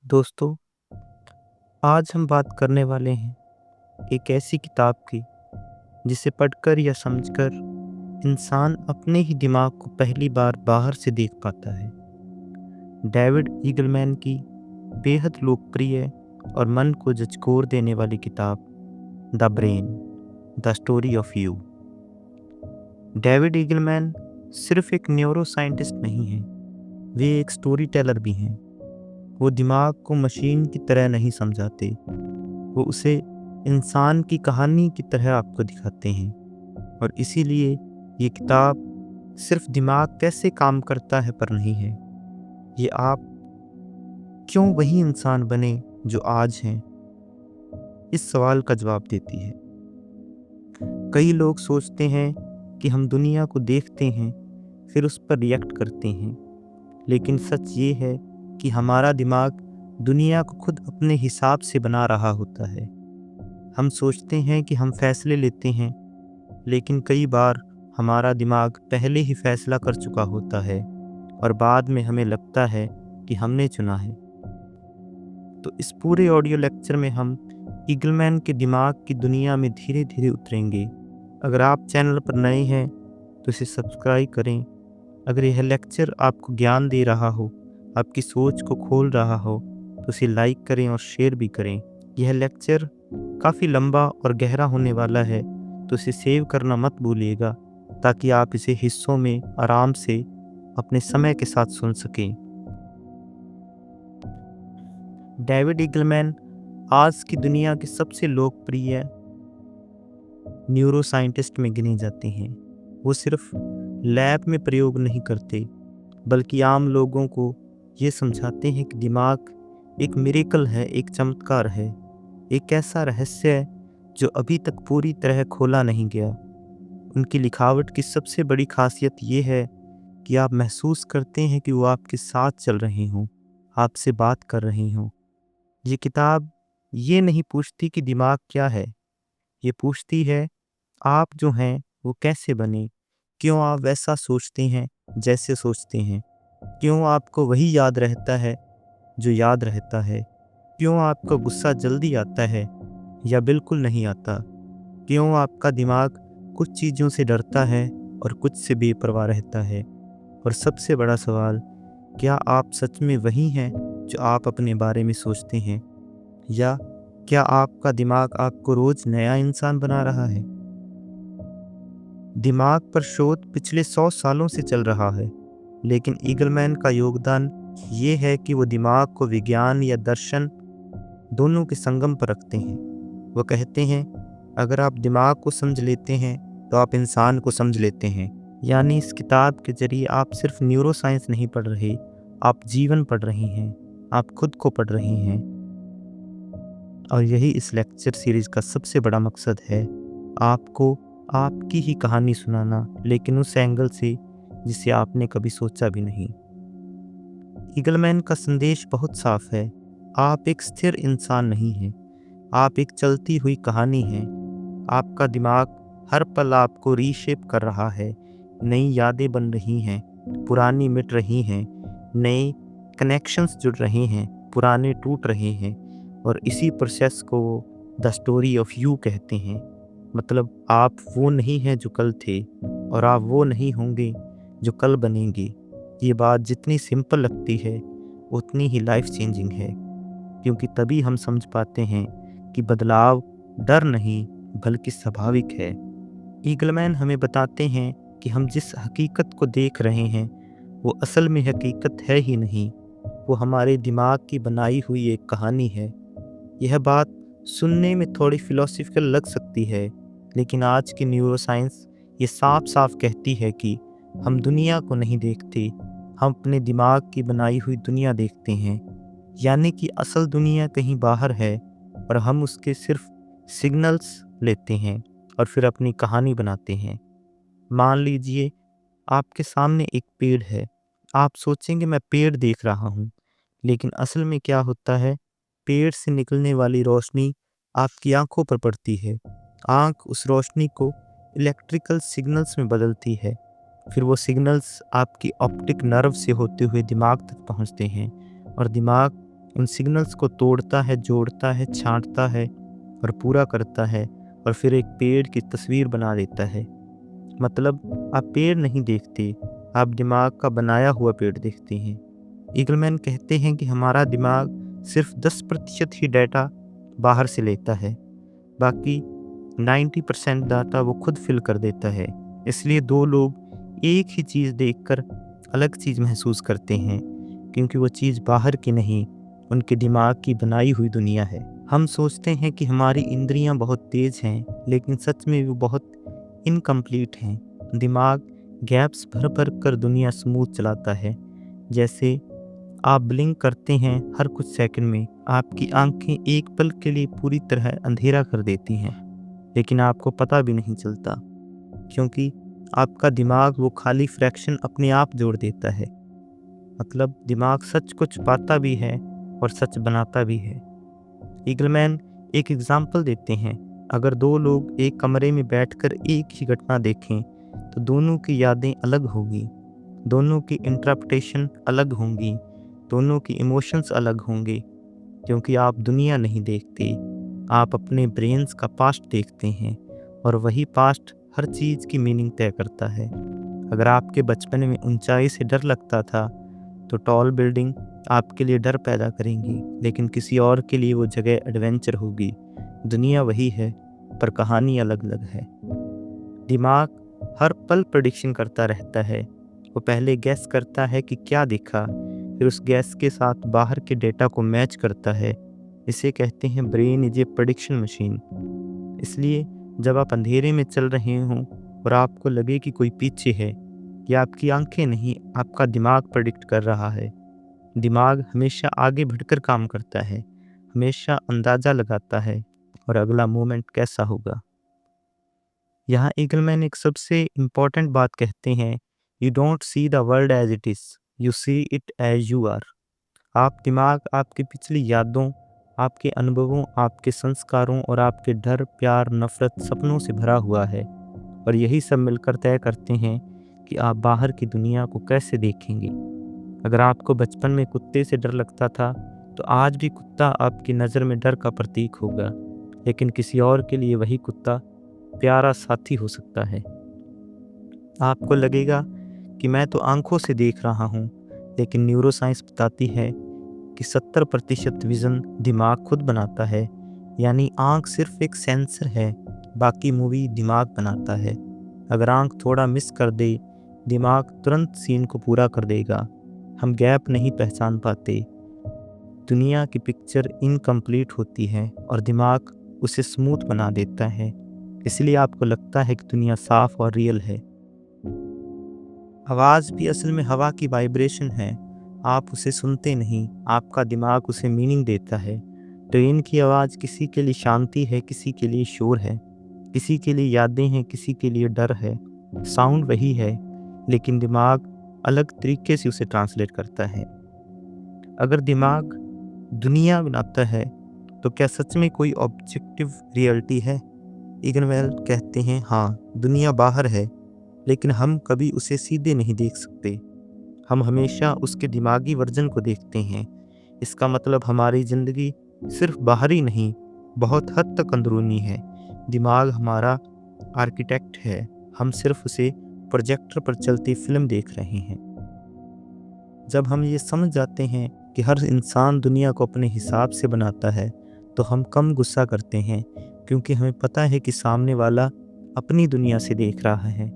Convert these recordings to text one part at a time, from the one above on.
दोस्तों, आज हम बात करने वाले हैं एक ऐसी किताब की जिसे पढ़कर या समझकर इंसान अपने ही दिमाग को पहली बार बाहर से देख पाता है। डेविड ईगलमैन की बेहद लोकप्रिय और मन को झकझोर देने वाली किताब the brain, the story of you. David Eagleman सिर्फ एक न्यूरो साइंटिस्ट नहीं है, वे एक स्टोरी टेलर भी हैं। वो दिमाग को मशीन की तरह नहीं समझाते, वो उसे इंसान की कहानी की तरह आपको दिखाते हैं। और इसीलिए ये किताब सिर्फ दिमाग कैसे काम करता है पर नहीं है, ये आप क्यों वही इंसान बने जो आज हैं, इस सवाल का जवाब देती है। कई लोग सोचते हैं कि हम दुनिया को देखते हैं फिर उस पर रिएक्ट करते हैं, लेकिन सच ये है कि हमारा दिमाग दुनिया को खुद अपने हिसाब से बना रहा होता है। हम सोचते हैं कि हम फैसले लेते हैं, लेकिन कई बार हमारा दिमाग पहले ही फैसला कर चुका होता है और बाद में हमें लगता है कि हमने चुना है। तो इस पूरे ऑडियो लेक्चर में हम ईगलमैन के दिमाग की दुनिया में धीरे धीरे उतरेंगे। अगर आप चैनल पर नए हैं तो इसे सब्सक्राइब करें। अगर यह लेक्चर आपको ज्ञान दे रहा हो, आपकी सोच को खोल रहा हो, तो इसे लाइक करें और शेयर भी करें। यह लेक्चर काफ़ी लंबा और गहरा होने वाला है, तो इसे सेव करना मत भूलिएगा ताकि आप इसे हिस्सों में आराम से अपने समय के साथ सुन सकें। डेविड ईगलमैन आज की दुनिया के सबसे लोकप्रिय न्यूरो साइंटिस्ट में गिने जाते हैं। वो सिर्फ लैब में प्रयोग नहीं करते, बल्कि आम लोगों को ये समझाते हैं कि दिमाग एक मिरेकल है, एक चमत्कार है, एक ऐसा रहस्य है जो अभी तक पूरी तरह खोला नहीं गया। उनकी लिखावट की सबसे बड़ी खासियत ये है कि आप महसूस करते हैं कि वो आपके साथ चल रहे हों, आपसे बात कर रहे हों। ये किताब ये नहीं पूछती कि दिमाग क्या है, ये पूछती है आप जो हैं वो कैसे बने, क्यों आप वैसा सोचते हैं जैसे सोचते हैं, क्यों आपको वही याद रहता है जो याद रहता है, क्यों आपका गुस्सा जल्दी आता है या बिल्कुल नहीं आता, क्यों आपका दिमाग कुछ चीज़ों से डरता है और कुछ से बेपरवाह रहता है, और सबसे बड़ा सवाल, क्या आप सच में वही हैं जो आप अपने बारे में सोचते हैं, या क्या आपका दिमाग आपको रोज़ नया इंसान बना रहा है। दिमाग पर शोध पिछले 100 सालों से चल रहा है, लेकिन ईगलमैन का योगदान ये है कि वो दिमाग को विज्ञान या दर्शन दोनों के संगम पर रखते हैं। वो कहते हैं अगर आप दिमाग को समझ लेते हैं तो आप इंसान को समझ लेते हैं। यानी इस किताब के जरिए आप सिर्फ न्यूरो साइंस नहीं पढ़ रहे, आप जीवन पढ़ रहे हैं, आप खुद को पढ़ रहे हैं। और यही इस लेक्चर सीरीज का सबसे बड़ा मकसद है, आपको आपकी ही कहानी सुनाना, लेकिन उस एंगल से जिसे आपने कभी सोचा भी नहीं। ईगलमैन का संदेश बहुत साफ है, आप एक स्थिर इंसान नहीं हैं, आप एक चलती हुई कहानी हैं। आपका दिमाग हर पल आपको रीशेप कर रहा है, नई यादें बन रही हैं, पुरानी मिट रही हैं, नए कनेक्शंस जुड़ रहे हैं, पुराने टूट रहे हैं, और इसी प्रोसेस को द स्टोरी ऑफ यू कहते हैं। मतलब आप वो नहीं हैं जो कल थे, और आप वो नहीं होंगे जो कल बनेंगे। ये बात जितनी सिंपल लगती है उतनी ही लाइफ चेंजिंग है, क्योंकि तभी हम समझ पाते हैं कि बदलाव डर नहीं बल्कि स्वाभाविक है। ईगलमैन हमें बताते हैं कि हम जिस हकीकत को देख रहे हैं वो असल में हकीकत है ही नहीं, वो हमारे दिमाग की बनाई हुई एक कहानी है। यह बात सुनने में थोड़ी फिलोसफिकल लग सकती है, लेकिन आज की न्यूरो साइंस ये साफ साफ कहती है कि हम दुनिया को नहीं देखते, हम अपने दिमाग की बनाई हुई दुनिया देखते हैं। यानी कि असल दुनिया कहीं बाहर है और हम उसके सिर्फ सिग्नल्स लेते हैं और फिर अपनी कहानी बनाते हैं। मान लीजिए आपके सामने एक पेड़ है, आप सोचेंगे मैं पेड़ देख रहा हूँ, लेकिन असल में क्या होता है, पेड़ से निकलने वाली रोशनी आपकी आंखों पर पड़ती है, आंख उस रोशनी को इलेक्ट्रिकल सिग्नल्स में बदलती है, फिर वो सिग्नल्स आपकी ऑप्टिक नर्व से होते हुए दिमाग तक पहुंचते हैं, और दिमाग उन सिग्नल्स को तोड़ता है, जोड़ता है, छांटता है और पूरा करता है और फिर एक पेड़ की तस्वीर बना देता है। मतलब आप पेड़ नहीं देखते, आप दिमाग का बनाया हुआ पेड़ देखते हैं। ईगलमैन कहते हैं कि हमारा दिमाग सिर्फ 10% ही डाटा बाहर से लेता है, बाकी 90% डाटा वो खुद फिल कर देता है। इसलिए दो लोग एक ही चीज़ देखकर अलग चीज़ महसूस करते हैं, क्योंकि वो चीज़ बाहर की नहीं, उनके दिमाग की बनाई हुई दुनिया है। हम सोचते हैं कि हमारी इंद्रियां बहुत तेज हैं, लेकिन सच में वो बहुत इनकम्प्लीट हैं। दिमाग गैप्स भर भर कर दुनिया स्मूथ चलाता है। जैसे आप ब्लिंक करते हैं, हर कुछ सेकंड में आपकी आंखें एक पल के लिए पूरी तरह अंधेरा कर देती हैं, लेकिन आपको पता भी नहीं चलता, क्योंकि आपका दिमाग वो खाली फ्रैक्शन अपने आप जोड़ देता है। मतलब दिमाग सच को छुपाता भी है और सच बनाता भी है। ईगलमैन एक एग्जाम्पल देते हैं। अगर दो लोग एक कमरे में बैठकर एक ही घटना देखें तो दोनों की यादें अलग होगी, दोनों की इंटरप्रिटेशन अलग होंगी, दोनों की इमोशंस अलग होंगे, क्योंकि आप दुनिया नहीं देखते, आप अपने ब्रेन्स का पास्ट देखते हैं और वही पास्ट हर चीज़ की मीनिंग तय करता है। अगर आपके बचपन में ऊंचाई से डर लगता था तो टॉल बिल्डिंग आपके लिए डर पैदा करेंगी, लेकिन किसी और के लिए वो जगह एडवेंचर होगी। दुनिया वही है पर कहानी अलग अलग है। दिमाग हर पल प्रेडिक्शन करता रहता है। वो पहले गैस करता है कि क्या दिखा, फिर उस गैस के साथ बाहर के डेटा को मैच करता है। इसे कहते हैं brain is a prediction machine. इसलिए जब आप अंधेरे में चल रहे हों और आपको लगे कि कोई पीछे है, या आपकी आंखें नहीं, आपका दिमाग प्रेडिक्ट कर रहा है। दिमाग हमेशा आगे बढ़कर काम करता है, हमेशा अंदाज़ा लगाता है और अगला मोमेंट कैसा होगा। यहाँ ईगलमैन एक सबसे इम्पॉर्टेंट बात कहते हैं, you don't see the world as it is, you see it as you are. आप दिमाग आपकी पिछली यादों, आपके अनुभवों, आपके संस्कारों और आपके डर, प्यार, नफरत, सपनों से भरा हुआ है, और यही सब मिलकर तय करते हैं कि आप बाहर की दुनिया को कैसे देखेंगे। अगर आपको बचपन में कुत्ते से डर लगता था तो आज भी कुत्ता आपकी नज़र में डर का प्रतीक होगा, लेकिन किसी और के लिए वही कुत्ता प्यारा साथी हो सकता है। आपको लगेगा कि मैं तो आंखों से देख रहा हूँ, लेकिन न्यूरोसाइंस बताती है कि 70% विज़न दिमाग खुद बनाता है। यानी आँख सिर्फ एक सेंसर है, बाकी मूवी दिमाग बनाता है। अगर आँख थोड़ा मिस कर दे, दिमाग तुरंत सीन को पूरा कर देगा। हम गैप नहीं पहचान पाते। दुनिया की पिक्चर इनकम्प्लीट होती है और दिमाग उसे स्मूथ बना देता है। इसलिए आपको लगता है कि दुनिया साफ और रियल है। आवाज़ भी असल में हवा की वाइब्रेशन है। आप उसे सुनते नहीं, आपका दिमाग उसे मीनिंग देता है। ट्रेन की आवाज़ किसी के लिए शांति है, किसी के लिए शोर है, किसी के लिए यादें हैं, किसी के लिए डर है। साउंड वही है, लेकिन दिमाग अलग तरीके से उसे ट्रांसलेट करता है। अगर दिमाग दुनिया बनाता है तो क्या सच में कोई ऑब्जेक्टिव रियलिटी है? इगनवेल कहते हैं हाँ, दुनिया बाहर है, लेकिन हम कभी उसे सीधे नहीं देख सकते। हम हमेशा उसके दिमागी वर्जन को देखते हैं। इसका मतलब हमारी ज़िंदगी सिर्फ बाहरी नहीं, बहुत हद तक अंदरूनी है। दिमाग हमारा आर्किटेक्ट है, हम सिर्फ उसे प्रोजेक्टर पर चलती फिल्म देख रहे हैं। जब हम ये समझ जाते हैं कि हर इंसान दुनिया को अपने हिसाब से बनाता है, तो हम कम गुस्सा करते हैं, क्योंकि हमें पता है कि सामने वाला अपनी दुनिया से देख रहा है।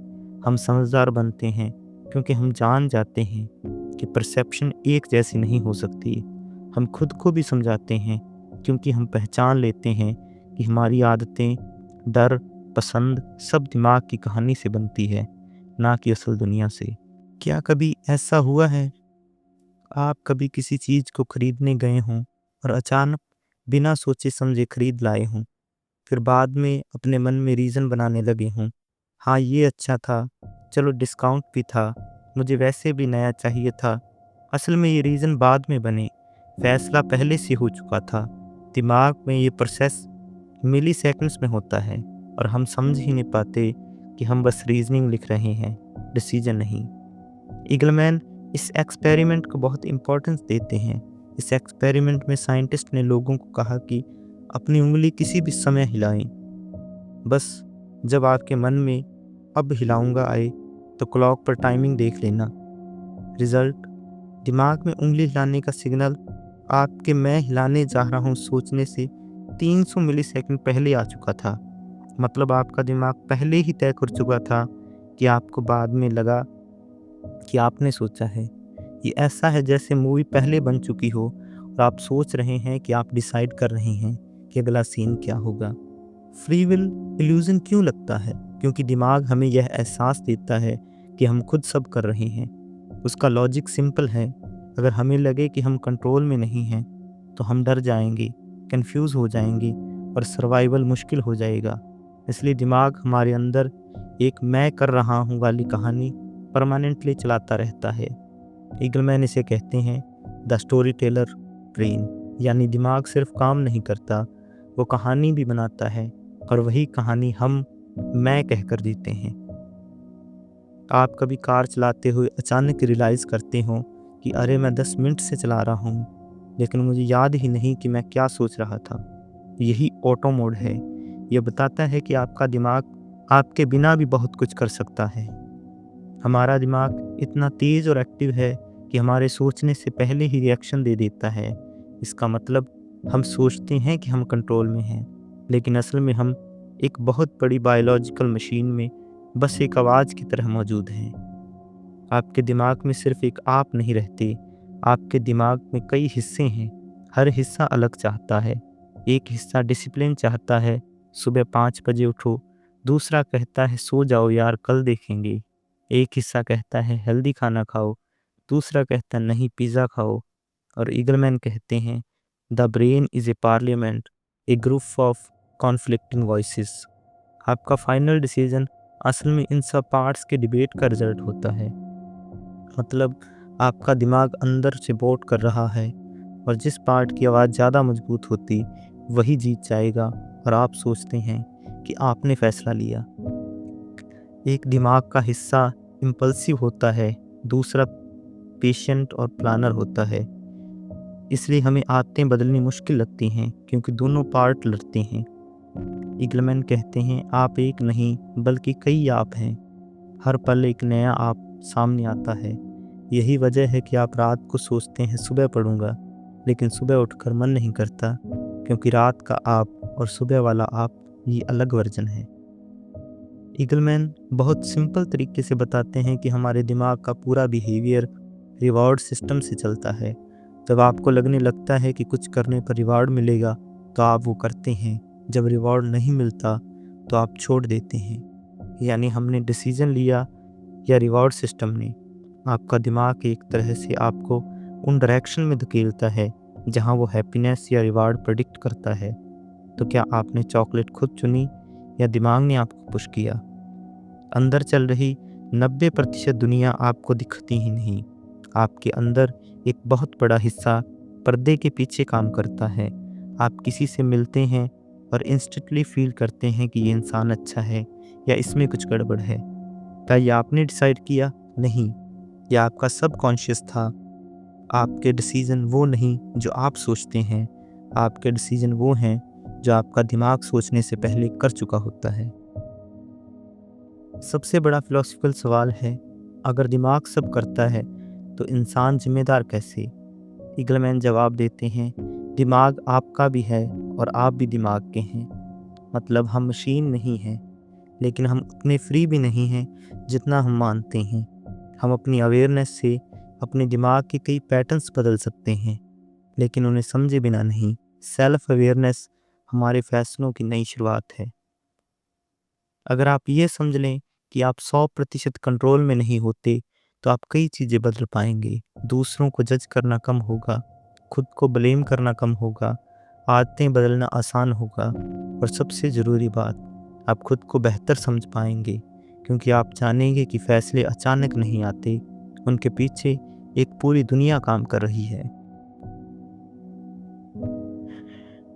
हम समझदार बनते हैं क्योंकि हम जान जाते हैं कि परसेप्शन एक जैसी नहीं हो सकती। हम खुद को भी समझाते हैं क्योंकि हम पहचान लेते हैं कि हमारी आदतें, डर, पसंद सब दिमाग की कहानी से बनती है, ना कि असल दुनिया से। क्या कभी ऐसा हुआ है आप कभी किसी चीज़ को खरीदने गए हों और अचानक बिना सोचे समझे खरीद लाए हों, फिर बाद में अपने मन में रीज़न बनाने लगे हों, हाँ ये अच्छा था, चलो डिस्काउंट भी था, मुझे वैसे भी नया चाहिए था। असल में ये रीज़न बाद में बने, फैसला पहले से हो चुका था। दिमाग में ये प्रोसेस मिली सेकंड्स में होता है और हम समझ ही नहीं पाते कि हम बस रीजनिंग लिख रहे हैं, डिसीजन नहीं। ईगलमैन इस एक्सपेरिमेंट को बहुत इम्पोर्टेंस देते हैं। इस एक्सपेरिमेंट में साइंटिस्ट ने लोगों को कहा कि अपनी उंगली किसी भी समय हिलाएं, बस जब आपके मन में अब हिलाऊंगा आए तो क्लॉक पर टाइमिंग देख लेना। रिजल्ट, दिमाग में उंगली हिलाने का सिग्नल आपके मैं हिलाने जा रहा हूँ सोचने से 300 मिलीसेकंड पहले आ चुका था। मतलब आपका दिमाग पहले ही तय कर चुका था कि आपको बाद में लगा कि आपने सोचा है। ये ऐसा है जैसे मूवी पहले बन चुकी हो और आप सोच रहे हैं कि आप डिसाइड कर रहे हैं कि अगला सीन क्या होगा। फ्री विल इल्यूजन क्यों लगता है? क्योंकि दिमाग हमें यह एहसास देता है कि हम खुद सब कर रहे हैं। उसका लॉजिक सिंपल है, अगर हमें लगे कि हम कंट्रोल में नहीं हैं तो हम डर जाएंगे, कंफ्यूज हो जाएंगे और सर्वाइवल मुश्किल हो जाएगा। इसलिए दिमाग हमारे अंदर एक मैं कर रहा हूँ वाली कहानी परमानेंटली चलाता रहता है। ईगलमैन इसे कहते हैं द स्टोरी टेलर ब्रेन, यानी दिमाग सिर्फ काम नहीं करता, वो कहानी भी बनाता है और वही कहानी हम मैं कहकर जीते हैं। आप कभी कार चलाते हुए अचानक रियलाइज़ करते हो कि अरे मैं 10 मिनट से चला रहा हूँ लेकिन मुझे याद ही नहीं कि मैं क्या सोच रहा था। यही ऑटो मोड है। यह बताता है कि आपका दिमाग आपके बिना भी बहुत कुछ कर सकता है। हमारा दिमाग इतना तेज़ और एक्टिव है कि हमारे सोचने से पहले ही रिएक्शन दे देता है। इसका मतलब हम सोचते हैं कि हम कंट्रोल में हैं, लेकिन असल में हम एक बहुत बड़ी बायोलॉजिकल मशीन में बस एक आवाज़ की तरह मौजूद हैं। आपके दिमाग में सिर्फ एक आप नहीं रहते, आपके दिमाग में कई हिस्से हैं। हर हिस्सा अलग चाहता है। एक हिस्सा डिसिप्लिन चाहता है, सुबह 5 बजे उठो। दूसरा कहता है सो जाओ यार कल देखेंगे। एक हिस्सा कहता है हेल्दी खाना खाओ, दूसरा कहता है नहीं पिज़्ज़ा खाओ। और ईगलमैन कहते हैं the brain is a parliament, A group of conflicting voices. आपका फाइनल डिसीजन असल में इन सब पार्ट्स के डिबेट का रिजल्ट होता है। मतलब आपका दिमाग अंदर से वोट कर रहा है और जिस पार्ट की आवाज़ ज़्यादा मजबूत होती वही जीत जाएगा और आप सोचते हैं कि आपने फैसला लिया। एक दिमाग का हिस्सा इम्पल्सिव होता है, दूसरा पेशेंट और प्लानर होता है। इसलिए हमें आदतें बदलनी मुश्किल लगती हैं क्योंकि दोनों पार्ट लड़ते हैं। ईगलमैन कहते हैं आप एक नहीं बल्कि कई आप हैं। हर पल एक नया आप सामने आता है। यही वजह है कि आप रात को सोचते हैं सुबह पढ़ूंगा, लेकिन सुबह उठकर मन नहीं करता, क्योंकि रात का आप और सुबह वाला आप ये अलग वर्जन है। ईगलमैन बहुत सिंपल तरीके से बताते हैं कि हमारे दिमाग का पूरा बिहेवियर रिवॉर्ड सिस्टम से चलता है। जब आपको लगने लगता है कि कुछ करने पर रिवॉर्ड मिलेगा तो आप वो करते हैं, जब रिवॉर्ड नहीं मिलता तो आप छोड़ देते हैं। यानी हमने डिसीजन लिया या रिवॉर्ड सिस्टम ने। आपका दिमाग एक तरह से आपको उन डायरेक्शन में धकेलता है जहां वो हैप्पीनेस या रिवॉर्ड प्रेडिक्ट करता है। तो क्या आपने चॉकलेट खुद चुनी या दिमाग ने आपको पुश किया? अंदर चल रही 90% दुनिया आपको दिखती ही नहीं। आपके अंदर एक बहुत बड़ा हिस्सा पर्दे के पीछे काम करता है। आप किसी से मिलते हैं और इंस्टेंटली फील करते हैं कि ये इंसान अच्छा है या इसमें कुछ गड़बड़ है। क्या ये आपने डिसाइड किया? नहीं, यह आपका सबकॉन्शियस था। आपके डिसीजन वो नहीं जो आप सोचते हैं, आपके डिसीजन वो हैं जो आपका दिमाग सोचने से पहले कर चुका होता है। सबसे बड़ा फिलोसफिकल सवाल है, अगर दिमाग सब करता है तो इंसान जिम्मेदार कैसे? ईगलमैन जवाब देते हैं, दिमाग आपका भी है और आप भी दिमाग के हैं। मतलब हम मशीन नहीं हैं, लेकिन हम उतने फ्री भी नहीं हैं जितना हम मानते हैं। हम अपनी अवेयरनेस से अपने दिमाग के कई पैटर्न्स बदल सकते हैं, लेकिन उन्हें समझे बिना नहीं। सेल्फ अवेयरनेस हमारे फैसलों की नई शुरुआत है। अगर आप ये समझ लें कि आप 100% कंट्रोल में नहीं होते तो आप कई चीज़ें बदल पाएंगे। दूसरों को जज करना कम होगा, खुद को ब्लेम करना कम होगा, आदतें बदलना आसान होगा और सबसे ज़रूरी बात, आप खुद को बेहतर समझ पाएंगे, क्योंकि आप जानेंगे कि फैसले अचानक नहीं आते, उनके पीछे एक पूरी दुनिया काम कर रही है।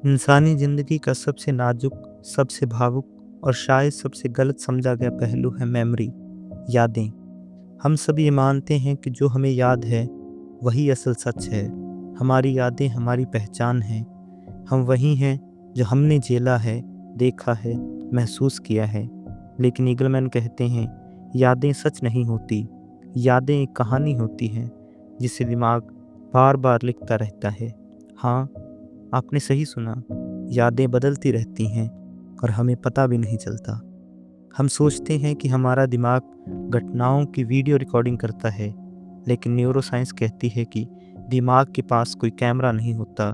इंसानी ज़िंदगी का सबसे नाजुक, सबसे भावुक और शायद सबसे गलत समझा गया पहलू है मेमोरी, यादें। हम सब ये मानते हैं कि जो हमें याद है वही असल सच है। हमारी यादें हमारी पहचान हैं। हम वही हैं जो हमने झेला है, देखा है, महसूस किया है। लेकिन ईगलमैन कहते हैं, यादें सच नहीं होती। यादें एक कहानी होती हैं जिसे दिमाग बार बार लिखता रहता है। हाँ, आपने सही सुना। यादें बदलती रहती हैं और हमें पता भी नहीं चलता। हम सोचते हैं कि हमारा दिमाग घटनाओं की वीडियो रिकॉर्डिंग करता है, लेकिन न्यूरोसाइंस कहती है कि दिमाग के पास कोई कैमरा नहीं होता।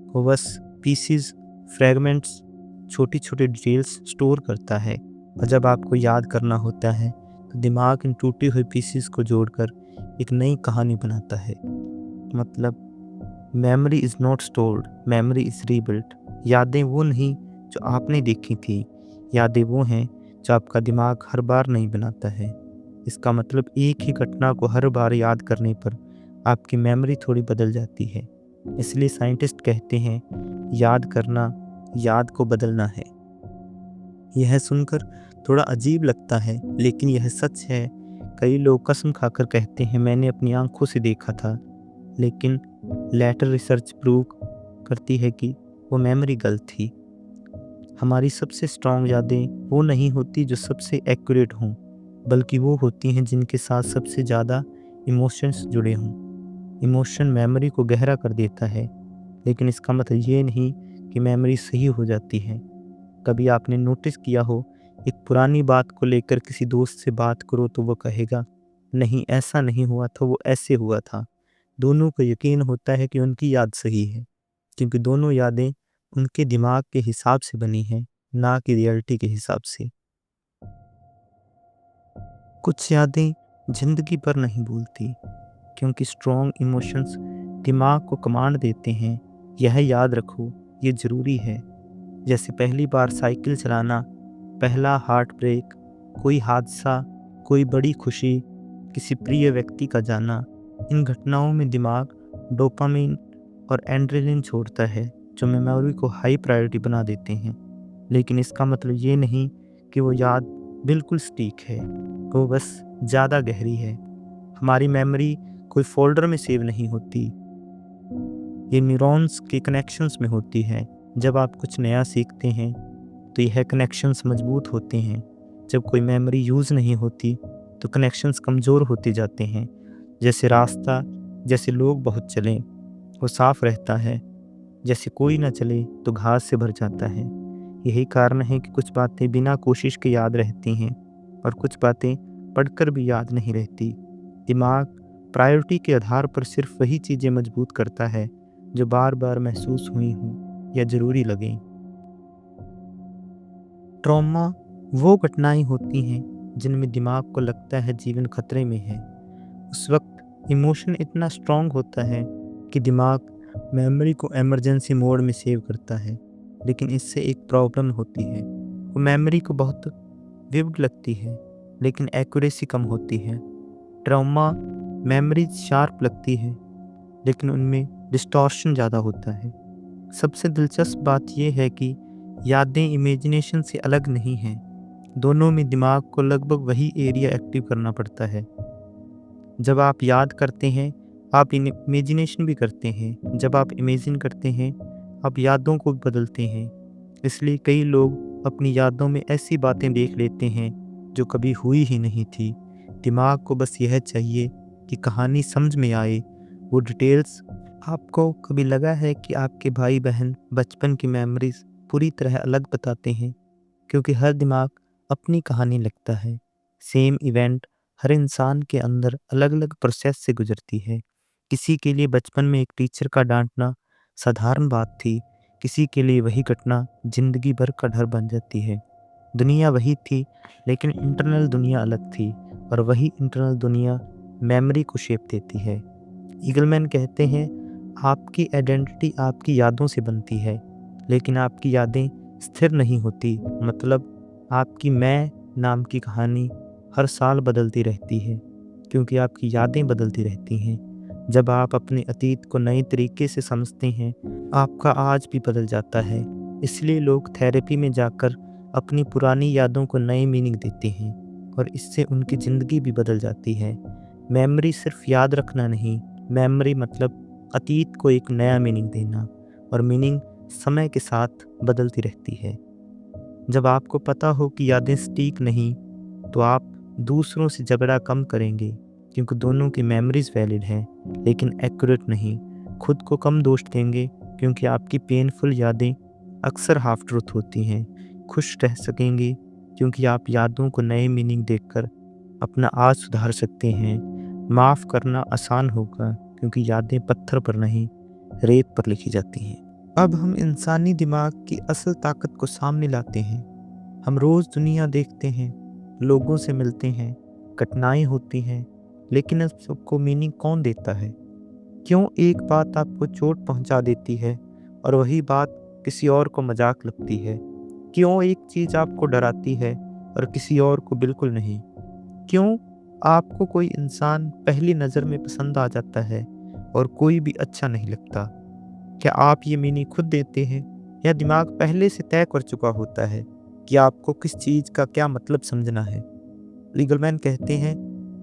वो बस पीसीज, फ्रैगमेंट्स, छोटी छोटी डिटेल्स स्टोर करता है। और जब आपको याद करना होता है तो दिमाग इन टूटी हुई पीसीज को जोड़कर एक नई कहानी बनाता है। मतलब memory is not stored, memory is rebuilt. यादें वो नहीं जो आपने देखी थी, यादें वो हैं जो आपका दिमाग हर बार नहीं बनाता है। इसका मतलब एक ही घटना को हर बार याद करने पर आपकी मेमोरी थोड़ी बदल जाती है। इसलिए साइंटिस्ट कहते हैं, याद करना याद को बदलना है। यह सुनकर थोड़ा अजीब लगता है, लेकिन यह सच है। कई लोग कसम खाकर कहते हैं, मैंने अपनी आंखों से देखा था, लेकिन लेटर रिसर्च प्रूव करती है कि वो मेमोरी गलत थी। हमारी सबसे स्ट्रॉन्ग यादें वो नहीं होती जो सबसे एक्यूरेट हों, बल्कि वो होती हैं जिनके साथ सबसे ज़्यादा इमोशंस जुड़े हों। इमोशन मेमोरी को गहरा कर देता है, लेकिन इसका मतलब ये नहीं कि मेमोरी सही हो जाती है। कभी आपने नोटिस किया हो, एक पुरानी बात को लेकर किसी दोस्त से बात करो तो वो कहेगा, नहीं ऐसा नहीं हुआ था, वो ऐसे हुआ था। दोनों को यकीन होता है कि उनकी याद सही है, क्योंकि दोनों यादें उनके दिमाग के हिसाब से बनी हैं, ना कि रियलिटी के हिसाब से। कुछ यादें जिंदगी भर नहीं भूलती, क्योंकि स्ट्रॉन्ग इमोशंस दिमाग को कमांड देते हैं, यह याद रखो, ये ज़रूरी है। जैसे पहली बार साइकिल चलाना, पहला हार्ट ब्रेक, कोई हादसा, कोई बड़ी खुशी, किसी प्रिय व्यक्ति का जाना। इन घटनाओं में दिमाग डोपामिन और एड्रेनलिन छोड़ता है, जो मेमोरी को हाई प्रायोरिटी बना देते हैं। लेकिन इसका मतलब ये नहीं कि वो याद बिल्कुल सटीक है, वो बस ज़्यादा गहरी है। हमारी मेमोरी कोई फोल्डर में सेव नहीं होती, ये न्यूरॉन्स के कनेक्शंस में होती है। जब आप कुछ नया सीखते हैं तो यह कनेक्शंस मजबूत होते हैं। जब कोई मेमोरी यूज़ नहीं होती तो कनेक्शंस कमज़ोर होते जाते हैं। जैसे रास्ता, जैसे लोग बहुत चलें वो साफ रहता है, जैसे कोई ना चले तो घास से भर जाता है। यही कारण है कि कुछ बातें बिना कोशिश के याद रहती हैं और कुछ बातें पढ़कर भी याद नहीं रहती। दिमाग प्रायोरिटी के आधार पर सिर्फ वही चीज़ें मजबूत करता है जो बार बार महसूस हुई हों या ज़रूरी लगें। ट्रॉमा वो घटनाएं होती हैं जिनमें दिमाग को लगता है जीवन खतरे में है। उस वक्त इमोशन इतना स्ट्रांग होता है कि दिमाग मेमोरी को इमरजेंसी मोड में सेव करता है। लेकिन इससे एक प्रॉब्लम होती है, वो मेमोरी को बहुत विविड लगती है, लेकिन एक्यूरेसी कम होती है। ट्रॉमा मेमोरी शार्प लगती है, लेकिन उनमें डिस्टॉर्शन ज़्यादा होता है। सबसे दिलचस्प बात यह है कि यादें इमेजिनेशन से अलग नहीं हैं। दोनों में दिमाग को लगभग वही एरिया एक्टिव करना पड़ता है। जब आप याद करते हैं, आप इमेजिनेशन भी करते हैं। जब आप इमेजिन करते हैं, आप यादों को भी बदलते हैं। इसलिए कई लोग अपनी यादों में ऐसी बातें देख लेते हैं जो कभी हुई ही नहीं थी। दिमाग को बस यह चाहिए कि कहानी समझ में आए, वो डिटेल्स। आपको कभी लगा है कि आपके भाई बहन बचपन की मेमोरीज पूरी तरह अलग बताते हैं? क्योंकि हर दिमाग अपनी कहानी लिखता है। सेम इवेंट हर इंसान के अंदर अलग अलग प्रोसेस से गुजरती है। किसी के लिए बचपन में एक टीचर का डांटना साधारण बात थी, किसी के लिए वही घटना जिंदगी भर का डर बन जाती है। दुनिया वही थी, लेकिन इंटरनल दुनिया अलग थी, और वही इंटरनल दुनिया मेमोरी को शेप देती है। ईगलमैन कहते हैं, आपकी आइडेंटिटी आपकी यादों से बनती है, लेकिन आपकी यादें स्थिर नहीं होती। मतलब आपकी मैं नाम की कहानी हर साल बदलती रहती है, क्योंकि आपकी यादें बदलती रहती हैं। जब आप अपने अतीत को नए तरीके से समझते हैं, आपका आज भी बदल जाता है। इसलिए लोग थेरेपी में जाकर अपनी पुरानी यादों को नए मीनिंग देते हैं, और इससे उनकी ज़िंदगी भी बदल जाती है। मेमोरी सिर्फ याद रखना नहीं, मेमोरी मतलब अतीत को एक नया मीनिंग देना, और मीनिंग समय के साथ बदलती रहती है। जब आपको पता हो कि यादें सटीक नहीं, तो आप दूसरों से झगड़ा कम करेंगे, क्योंकि दोनों की मेमोरीज वैलिड हैं लेकिन एक्यूरेट नहीं। खुद को कम दोष देंगे, क्योंकि आपकी पेनफुल यादें अक्सर हाफ ट्रूथ होती हैं। खुश रह सकेंगे, क्योंकि आप यादों को नए मीनिंग देकर अपना आज सुधार सकते हैं। माफ़ करना आसान होगा, क्योंकि यादें पत्थर पर नहीं, रेत पर लिखी जाती हैं। अब हम इंसानी दिमाग की असल ताकत को सामने लाते हैं। हम रोज़ दुनिया देखते हैं, लोगों से मिलते हैं, घटनाएं होती हैं, लेकिन इस सबको मीनिंग कौन देता है? क्यों एक बात आपको चोट पहुंचा देती है और वही बात किसी और को मजाक लगती है? क्यों एक चीज़ आपको डराती है और किसी और को बिल्कुल नहीं? क्यों आपको कोई इंसान पहली नज़र में पसंद आ जाता है और कोई भी अच्छा नहीं लगता? क्या आप ये मीनिंग खुद देते हैं, या दिमाग पहले से तय कर चुका होता है कि आपको किस चीज़ का क्या मतलब समझना है? लीगलमैन कहते हैं,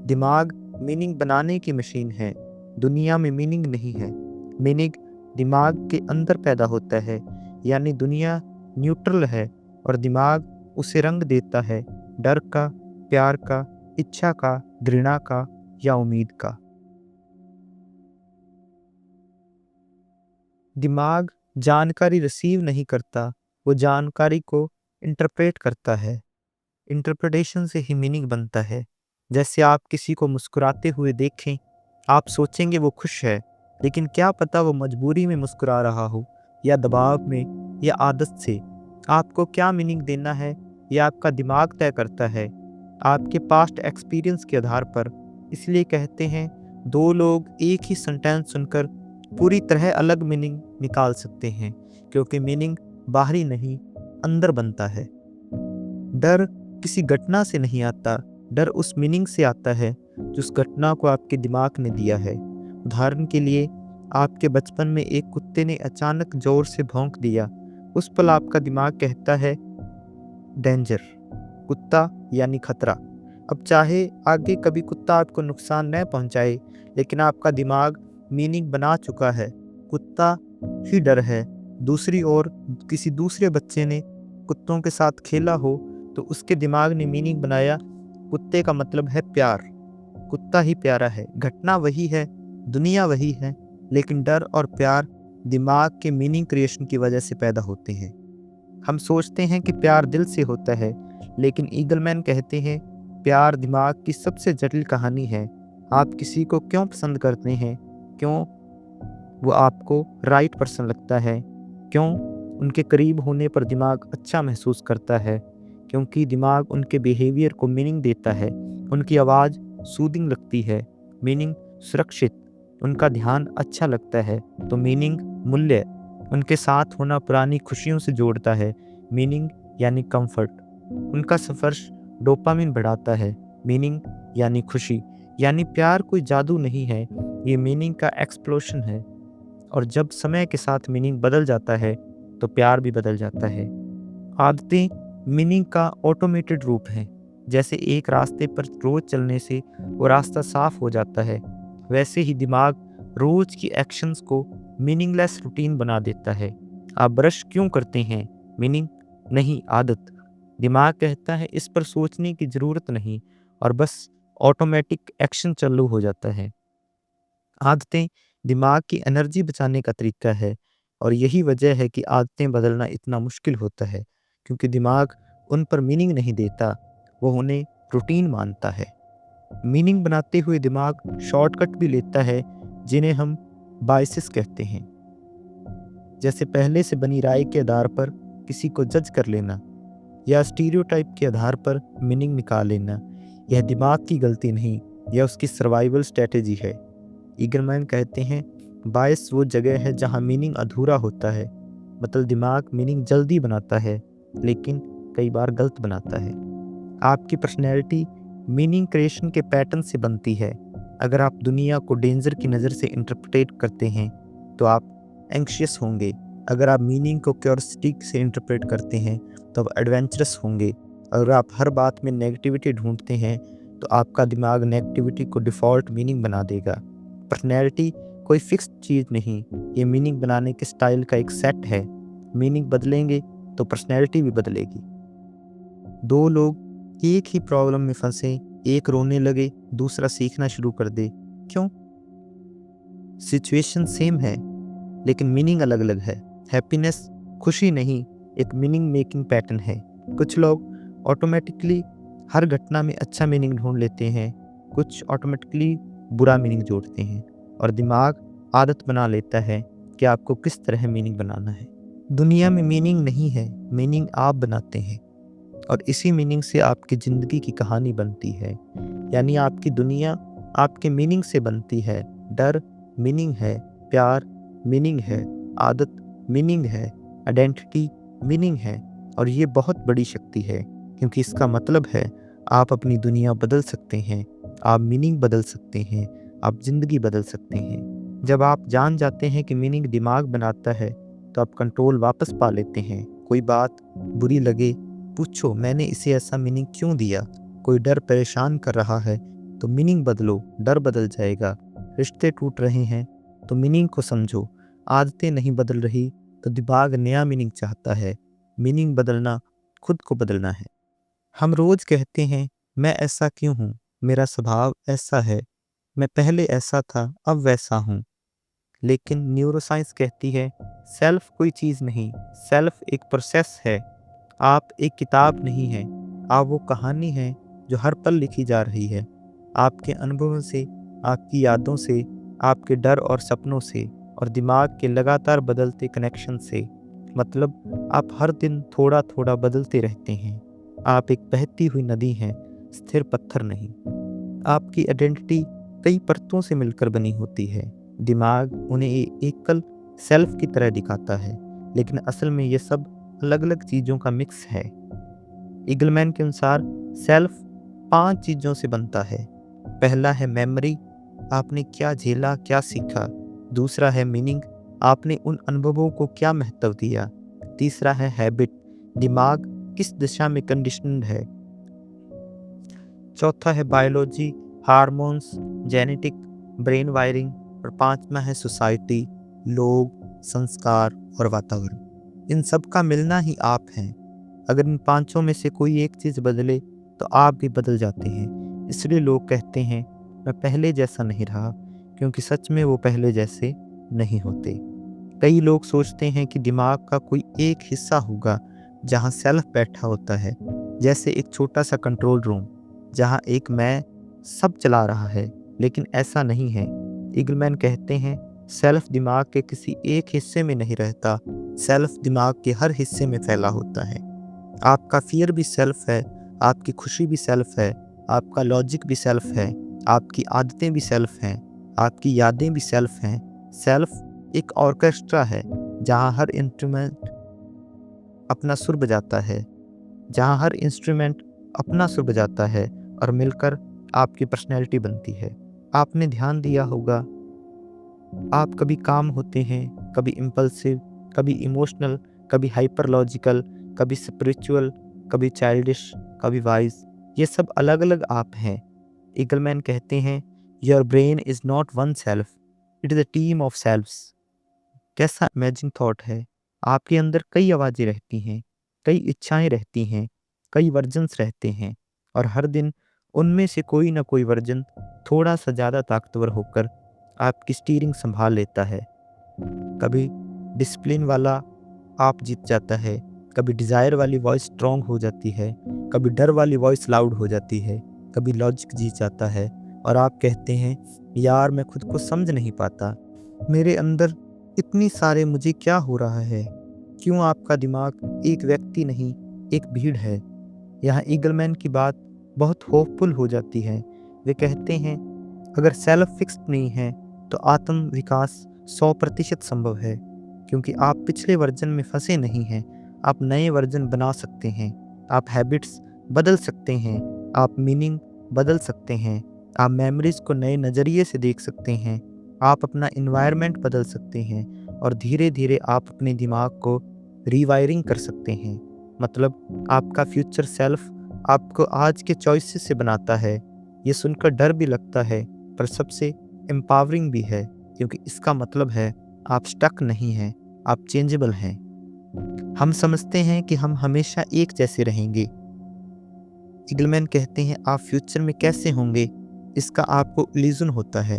दिमाग मीनिंग बनाने की मशीन है, दुनिया में मीनिंग नहीं है। मीनिंग दिमाग के अंदर पैदा होता है, यानी दुनिया न्यूट्रल है और दिमाग उसे रंग देता है, डर का, प्यार का, इच्छा का, घृणा का या उम्मीद का। दिमाग जानकारी रिसीव नहीं करता, वो जानकारी को इंटरप्रेट करता है। इंटरप्रिटेशन से ही मीनिंग बनता है। जैसे आप किसी को मुस्कुराते हुए देखें, आप सोचेंगे वो खुश है, लेकिन क्या पता वो मजबूरी में मुस्कुरा रहा हो, या दबाव में, या आदत से। आपको क्या मीनिंग देना है, यह आपका दिमाग तय करता है, आपके पास्ट एक्सपीरियंस के आधार पर। इसलिए कहते हैं, दो लोग एक ही सेंटेंस सुनकर पूरी तरह अलग मीनिंग निकाल सकते हैं, क्योंकि मीनिंग बाहरी नहीं, अंदर बनता है। डर किसी घटना से नहीं आता, डर उस मीनिंग से आता है जो उस घटना को आपके दिमाग ने दिया है। उदाहरण के लिए, आपके बचपन में एक कुत्ते ने अचानक जोर से भौंक दिया। उस पल आपका दिमाग कहता है डेंजर, कुत्ता यानी खतरा। अब चाहे आगे कभी कुत्ता आपको नुकसान न पहुंचाए, लेकिन आपका दिमाग मीनिंग बना चुका है, कुत्ता ही डर है। दूसरी ओर किसी दूसरे बच्चे ने कुत्तों के साथ खेला हो, तो उसके दिमाग ने मीनिंग बनाया, कुत्ते का मतलब है प्यार, कुत्ता ही प्यारा है। घटना वही है, दुनिया वही है, लेकिन डर और प्यार दिमाग के मीनिंग क्रिएशन की वजह से पैदा होते हैं। हम सोचते हैं कि प्यार दिल से होता है, लेकिन ईगलमैन कहते हैं, प्यार दिमाग की सबसे जटिल कहानी है। आप किसी को क्यों पसंद करते हैं? क्यों वो आपको राइट पर्सन लगता है? क्यों उनके करीब होने पर दिमाग अच्छा महसूस करता है? क्योंकि दिमाग उनके बिहेवियर को मीनिंग देता है। उनकी आवाज़ सूदिंग लगती है, मीनिंग सुरक्षित। उनका ध्यान अच्छा लगता है, तो मीनिंग मूल्य। उनके साथ होना पुरानी खुशियों से जोड़ता है, मीनिंग यानी कंफर्ट। उनका स्पर्श डोपामिन बढ़ाता है, मीनिंग यानी खुशी। यानी प्यार कोई जादू नहीं है, ये मीनिंग का एक्सप्लोशन है। और जब समय के साथ मीनिंग बदल जाता है, तो प्यार भी बदल जाता है। आदतें मीनिंग का ऑटोमेटेड रूप हैं। जैसे एक रास्ते पर रोज चलने से वो रास्ता साफ हो जाता है, वैसे ही दिमाग रोज की एक्शंस को मीनिंगलेस रूटीन बना देता है। आप ब्रश क्यों करते हैं? मीनिंग नहीं, आदत। दिमाग कहता है इस पर सोचने की जरूरत नहीं, और बस ऑटोमेटिक एक्शन चालू हो जाता है। आदतें दिमाग की एनर्जी बचाने का तरीका है, और यही वजह है कि आदतें बदलना इतना मुश्किल होता है, क्योंकि दिमाग उन पर मीनिंग नहीं देता, वो उन्हें रूटीन मानता है। मीनिंग बनाते हुए दिमाग शॉर्टकट भी लेता है, जिन्हें हम बायसेस कहते हैं। जैसे पहले से बनी राय के आधार पर किसी को जज कर लेना, या स्टीरियोटाइप के आधार पर मीनिंग निकाल लेना। यह दिमाग की गलती नहीं, यह उसकी सर्वाइवल स्ट्रेटेजी है। ईगलमैन कहते हैं, बायस वो जगह है जहाँ मीनिंग अधूरा होता है। मतलब दिमाग मीनिंग जल्दी बनाता है, लेकिन कई बार गलत बनाता है। आपकी पर्सनैलिटी मीनिंग क्रिएशन के पैटर्न से बनती है। अगर आप दुनिया को डेंजर की नज़र से इंटरप्रेट करते हैं, तो आप एंग्शियस होंगे। अगर आप मीनिंग को क्यूरियोसिटी से इंटरप्रेट करते हैं, तो आप एडवेंचरस होंगे। अगर आप हर बात में नेगेटिविटी ढूंढते हैं, तो आपका दिमाग नेगेटिविटी को डिफ़ॉल्ट मीनिंग बना देगा। पर्सनैलिटी कोई फिक्स्ड चीज़ नहीं, ये मीनिंग बनाने के स्टाइल का एक सेट है। मीनिंग बदलेंगे तो पर्सनैलिटी भी बदलेगी। दो लोग एक ही प्रॉब्लम में फंसे, एक रोने लगे, दूसरा सीखना शुरू कर दे। क्यों? सिचुएशन सेम है लेकिन मीनिंग अलग अलग है। हैप्पीनेस खुशी नहीं, एक मीनिंग मेकिंग पैटर्न है। कुछ लोग ऑटोमेटिकली हर घटना में अच्छा मीनिंग ढूंढ लेते हैं, कुछ ऑटोमेटिकली बुरा मीनिंग जोड़ते हैं, और दिमाग आदत बना लेता है कि आपको किस तरह मीनिंग बनाना है। दुनिया में मीनिंग नहीं है, मीनिंग आप बनाते हैं, और इसी मीनिंग से आपकी ज़िंदगी की कहानी बनती है। यानी आपकी दुनिया आपके मीनिंग से बनती है। डर मीनिंग है, प्यार मीनिंग है, आदत मीनिंग है, आइडेंटिटी मीनिंग है, और ये बहुत बड़ी शक्ति है, क्योंकि इसका मतलब है आप अपनी दुनिया बदल सकते हैं, आप मीनिंग बदल सकते हैं, आप ज़िंदगी बदल सकते हैं। जब आप जान जाते हैं कि मीनिंग दिमाग बनाता है तो आप कंट्रोल वापस पा लेते हैं। कोई बात बुरी लगे, पूछो मैंने इसे ऐसा मीनिंग क्यों दिया। कोई डर परेशान कर रहा है तो मीनिंग बदलो, डर बदल जाएगा। रिश्ते टूट रहे हैं तो मीनिंग को समझो। आदतें नहीं बदल रही तो दिमाग नया मीनिंग चाहता है। मीनिंग बदलना खुद को बदलना है। हम रोज कहते हैं मैं ऐसा क्यों हूँ, मेरा स्वभाव ऐसा है, मैं पहले ऐसा था अब वैसा हूँ। लेकिन न्यूरोसाइंस कहती है सेल्फ कोई चीज़ नहीं, सेल्फ एक प्रोसेस है। आप एक किताब नहीं हैं, आप वो कहानी हैं जो हर पल लिखी जा रही है, आपके अनुभवों से, आपकी यादों से, आपके डर और सपनों से, और दिमाग के लगातार बदलते कनेक्शन से। मतलब आप हर दिन थोड़ा थोड़ा बदलते रहते हैं। आप एक बहती हुई नदी हैं, स्थिर पत्थर नहीं। आपकी आइडेंटिटी कई परतों से मिलकर बनी होती है। दिमाग उन्हें एकल सेल्फ की तरह दिखाता है, लेकिन असल में ये सब अलग अलग चीज़ों का मिक्स है। ईगलमैन के अनुसार सेल्फ 5 चीज़ों से बनता है। पहला है मेमोरी, आपने क्या झेला, क्या सीखा। दूसरा है मीनिंग, आपने उन अनुभवों को क्या महत्व दिया। तीसरा है हैबिट, दिमाग किस दिशा में कंडीशनड है। चौथा है biology, hormones, genetic, brain wiring, और पांचवा है सोसाइटी, लोग, संस्कार और वातावरण। इन सब का मिलना ही आप हैं। अगर इन पांचों में से कोई एक चीज़ बदले तो आप भी बदल जाते हैं। इसलिए लोग कहते हैं मैं पहले जैसा नहीं रहा, क्योंकि सच में वो पहले जैसे नहीं होते। कई लोग सोचते हैं कि दिमाग का कोई एक हिस्सा होगा जहाँ सेल्फ बैठा होता है, जैसे एक छोटा सा कंट्रोल रूम जहाँ एक मैं सब चला रहा है, लेकिन ऐसा नहीं है। ईगलमैन कहते हैं सेल्फ दिमाग के किसी एक हिस्से में नहीं रहता, सेल्फ दिमाग के हर हिस्से में फैला होता है। आपका फियर भी सेल्फ है, आपकी खुशी भी सेल्फ है, आपका लॉजिक भी सेल्फ है, आपकी आदतें भी सेल्फ हैं, आपकी यादें भी सेल्फ हैं। सेल्फ एक ऑर्केस्ट्रा है जहाँ हर इंस्ट्रूमेंट अपना सुर बजाता है, जहाँ हर इंस्ट्रूमेंट अपना सुर बजाता है और मिलकर आपकी पर्सनैलिटी बनती है। आपने ध्यान दिया होगा, आप कभी काम होते हैं, कभी इम्पल्सिव, कभी इमोशनल, कभी हाइपर लॉजिकल, कभी स्पिरिचुअल, कभी चाइल्डिश, कभी वाइज। ये सब अलग अलग आप हैं। ईगलमैन कहते हैं your brain is not one self, it is a team of selves. कैसा अमेजिंग थॉट है। आपके अंदर कई आवाज़ें रहती हैं, कई इच्छाएं रहती हैं, कई वर्जन्स रहते हैं, और हर दिन उनमें से कोई ना कोई वर्जन थोड़ा सा ज़्यादा ताकतवर होकर आपकी स्टीयरिंग संभाल लेता है। कभी डिसिप्लिन वाला आप जीत जाता है, कभी डिज़ायर वाली वॉइस स्ट्रॉन्ग हो जाती है, कभी डर वाली वॉइस लाउड हो जाती है, कभी लॉजिक जीत जाता है, और आप कहते हैं यार मैं खुद को समझ नहीं पाता, मेरे अंदर इतनी सारे मुझे क्या हो रहा है। क्यों? आपका दिमाग एक व्यक्ति नहीं, एक भीड़ है। यहाँ ईगलमैन की बात बहुत होपफुल हो जाती है। वे कहते हैं अगर सेल्फ फिक्स्ड नहीं है तो आत्म विकास 100% संभव है, क्योंकि आप पिछले वर्जन में फंसे नहीं हैं। आप नए वर्जन बना सकते हैं, आप हैबिट्स बदल सकते हैं, आप मीनिंग बदल सकते हैं, आप मेमोरीज को नए नज़रिए से देख सकते हैं, आप अपना इन्वायरमेंट बदल सकते हैं, और धीरे धीरे आप अपने दिमाग को रीवायरिंग कर सकते हैं। मतलब आपका फ्यूचर सेल्फ आपको आज के चॉइसेस से बनाता है। ये सुनकर डर भी लगता है, पर सबसे एम्पावरिंग भी है। क्योंकि इसका मतलब है आप स्टक नहीं हैं, आप चेंजेबल हैं। हम समझते हैं कि हम हमेशा एक जैसे रहेंगे। ईगलमैन कहते हैं आप फ्यूचर में कैसे होंगे इसका आपको इल्यूजन होता है।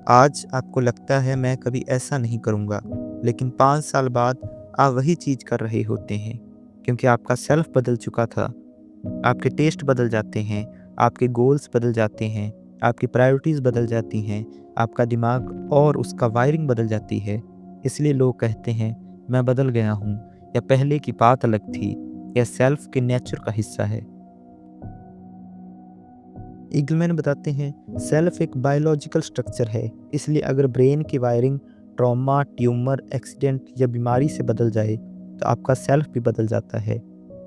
आज आपको लगता है मैं कभी ऐसा नहीं करूँगा, लेकिन 5 साल बाद आप वही चीज़ कर रहे होते हैं, क्योंकि आपका सेल्फ बदल चुका था। आपके टेस्ट बदल जाते हैं, आपके गोल्स बदल जाते हैं, आपकी प्रायोरिटीज़ बदल जाती हैं, आपका दिमाग और उसका वायरिंग बदल जाती है। इसलिए लोग कहते हैं मैं बदल गया हूँ, या पहले की बात अलग थी, या सेल्फ के नेचर का हिस्सा है। ईगलमैन बताते हैं सेल्फ एक बायोलॉजिकल स्ट्रक्चर है, इसलिए अगर ब्रेन की वायरिंग ट्रॉमा, ट्यूमर, एक्सीडेंट या बीमारी से बदल जाए तो आपका सेल्फ भी बदल जाता है।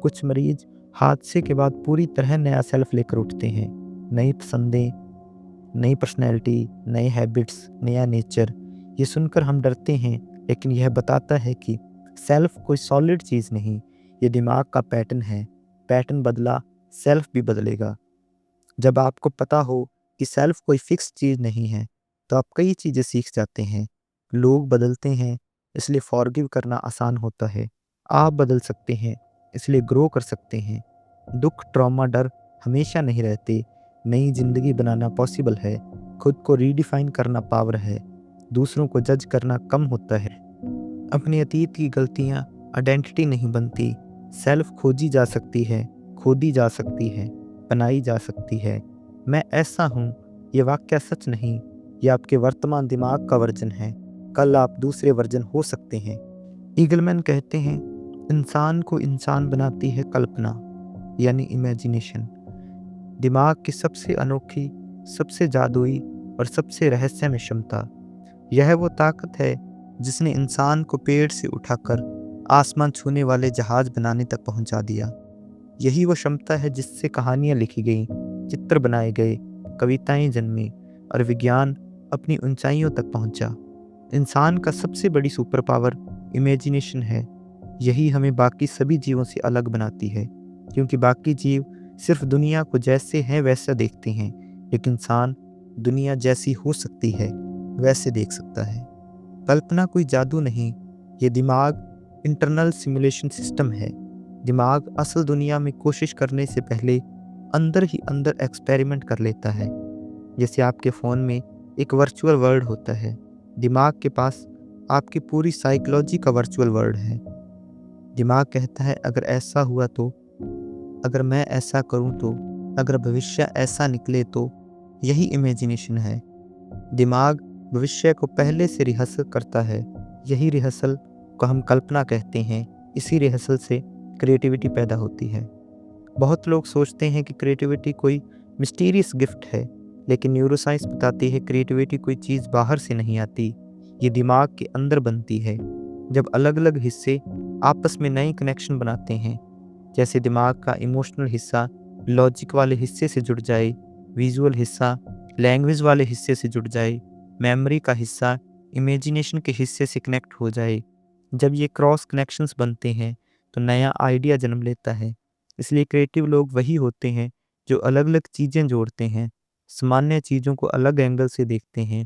कुछ मरीज हादसे के बाद पूरी तरह नया सेल्फ लेकर उठते हैं, नई पसंदें, नई पर्सनैलिटी, नए हैबिट्स, नया नेचर। ये सुनकर हम डरते हैं, लेकिन यह बताता है कि सेल्फ कोई सॉलिड चीज़ नहीं, ये दिमाग का पैटर्न है। पैटर्न बदला, सेल्फ भी बदलेगा। जब आपको पता हो कि सेल्फ कोई फिक्स चीज़ नहीं है, तो आप कई चीज़ें सीख जाते हैं। लोग बदलते हैं, इसलिए फॉरगिव करना आसान होता है। आप बदल सकते हैं, इसलिए ग्रो कर सकते हैं। दुख, ट्रॉमा, डर हमेशा नहीं रहते। नई ज़िंदगी बनाना पॉसिबल है। खुद को रीडिफाइन करना पावर है। दूसरों को जज करना कम होता है। अपने अतीत की गलतियाँ आइडेंटिटी नहीं बनती। सेल्फ खोजी जा सकती है, खोदी जा सकती है, बनाई जा सकती है। मैं ऐसा हूँ, ये वाक्य सच नहीं, ये आपके वर्तमान दिमाग का वर्जन है। कल आप दूसरे वर्जन हो सकते हैं। ईगलमैन कहते हैं इंसान को इंसान बनाती है कल्पना, यानी इमेजिनेशन। दिमाग की सबसे अनोखी, सबसे जादुई और सबसे रहस्यमय क्षमता। यह वो ताकत है जिसने इंसान को पेड़ से उठाकर आसमान छूने वाले जहाज बनाने तक पहुंचा दिया। यही वो क्षमता है जिससे कहानियां लिखी गईं, चित्र बनाए गए, कविताएं जन्मी और विज्ञान अपनी ऊंचाइयों तक पहुंचा। इंसान का सबसे बड़ी सुपर पावर इमेजिनेशन है। यही हमें बाकी सभी जीवों से अलग बनाती है, क्योंकि बाकी जीव सिर्फ दुनिया को जैसे है वैसा देखते हैं, लेकिन इंसान दुनिया जैसी हो सकती है वैसे देख सकता है। कल्पना कोई जादू नहीं, ये दिमाग इंटरनल सिमुलेशन सिस्टम है। दिमाग असल दुनिया में कोशिश करने से पहले अंदर ही अंदर एक्सपेरिमेंट कर लेता है। जैसे आपके फ़ोन में एक वर्चुअल वर्ल्ड होता है, दिमाग के पास आपकी पूरी साइकोलॉजी का वर्चुअल वर्ल्ड है। दिमाग कहता है अगर ऐसा हुआ तो, अगर मैं ऐसा करूं तो, अगर भविष्य ऐसा निकले तो। यही इमेजिनेशन है। दिमाग भविष्य को पहले से रिहर्सल करता है। यही रिहर्सल को हम कल्पना कहते हैं। इसी रिहर्सल से क्रिएटिविटी पैदा होती है। बहुत लोग सोचते हैं कि क्रिएटिविटी कोई मिस्टीरियस गिफ्ट है, लेकिन न्यूरोसाइंस बताती है क्रिएटिविटी कोई चीज़ बाहर से नहीं आती, ये दिमाग के अंदर बनती है। जब अलग अलग हिस्से आपस में नए कनेक्शन बनाते हैं, जैसे दिमाग का इमोशनल हिस्सा लॉजिक वाले हिस्से से जुड़ जाए, विजुअल हिस्सा लैंग्वेज वाले हिस्से से जुड़ जाए, मेमोरी का हिस्सा इमेजिनेशन के हिस्से से कनेक्ट हो जाए। जब ये क्रॉस कनेक्शंस बनते हैं तो नया आइडिया जन्म लेता है। इसलिए क्रिएटिव लोग वही होते हैं जो अलग अलग चीज़ें जोड़ते हैं, सामान्य चीज़ों को अलग एंगल से देखते हैं,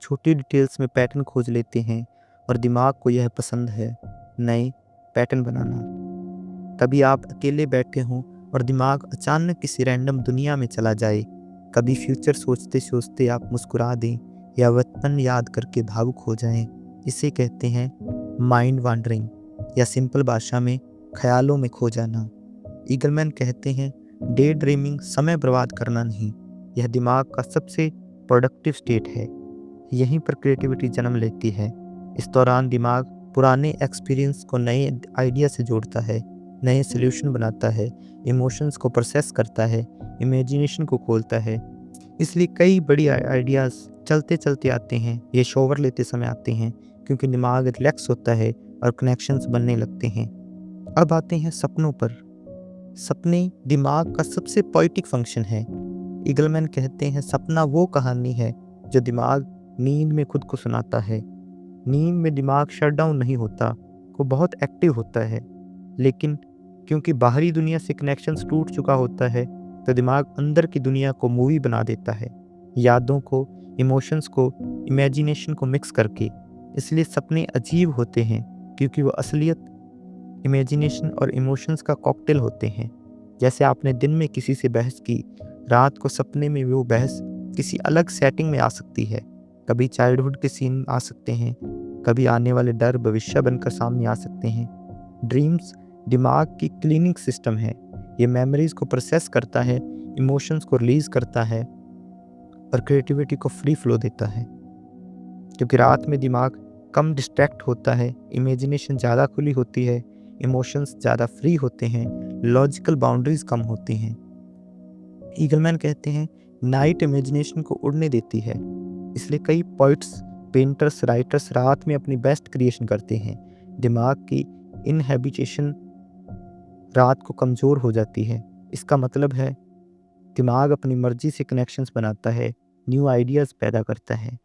छोटी डिटेल्स में पैटर्न खोज लेते हैं। और दिमाग को यह पसंद है, नए पैटर्न बनाना। तभी आप अकेले बैठे हों और दिमाग अचानक किसी रैंडम दुनिया में चला जाए। कभी फ्यूचर सोचते सोचते आप मुस्कुरा दें, या वतन याद करके भावुक हो जाएं। इसे कहते हैं माइंड वांडरिंग, या सिंपल भाषा में ख्यालों में खो जाना। ईगलमैन कहते हैं डे ड्रीमिंग समय बर्बाद करना नहीं, यह दिमाग का सबसे प्रोडक्टिव स्टेट है। यहीं पर क्रिएटिविटी जन्म लेती है। इस दौरान दिमाग पुराने एक्सपीरियंस को नए आइडिया से जोड़ता है, नए सॉल्यूशन बनाता है, इमोशंस को प्रोसेस करता है, इमेजिनेशन को खोलता है। इसलिए कई बड़ी आइडियाज़ चलते चलते आते हैं, ये शॉवर लेते समय आते हैं, क्योंकि दिमाग रिलैक्स होता है और कनेक्शंस बनने लगते हैं। अब आते हैं सपनों पर। सपने दिमाग का सबसे पोएटिक फंक्शन है। ईगलमैन कहते हैं सपना वो कहानी है जो दिमाग नींद में खुद को सुनाता है। नींद में दिमाग शट डाउन नहीं होता, वो बहुत एक्टिव होता है, लेकिन क्योंकि बाहरी दुनिया से कनेक्शंस टूट चुका होता है, तो दिमाग अंदर की दुनिया को मूवी बना देता है। यादों को, इमोशंस को, इमेजिनेशन को मिक्स करके। इसलिए सपने अजीब होते हैं क्योंकि वो असलियत, इमेजिनेशन और इमोशंस का कॉकटेल होते हैं। जैसे आपने दिन में किसी से बहस की, रात को सपने में वो बहस किसी अलग सेटिंग में आ सकती है। कभी चाइल्डहुड के सीन आ सकते हैं, कभी आने वाले डर भविष्य बनकर सामने आ सकते हैं। ड्रीम्स दिमाग की क्लीनिंग सिस्टम है। ये मेमोरीज को प्रोसेस करता है, इमोशंस को रिलीज करता है और क्रिएटिविटी को फ्री फ्लो देता है। क्योंकि रात में दिमाग कम डिस्ट्रैक्ट होता है, इमेजिनेशन ज़्यादा खुली होती है, इमोशंस ज़्यादा फ्री होते हैं, लॉजिकल बाउंड्रीज कम होती हैं। ईगलमैन कहते हैं नाइट इमेजिनेशन को उड़ने देती है। इसलिए कई पोइट्स, पेंटर्स, राइटर्स रात में अपनी बेस्ट क्रिएशन करते हैं। दिमाग की इनहेबिटेशन रात को कमज़ोर हो जाती है। इसका मतलब है दिमाग अपनी मर्जी से कनेक्शंस बनाता है, न्यू आइडियाज़ पैदा करता है।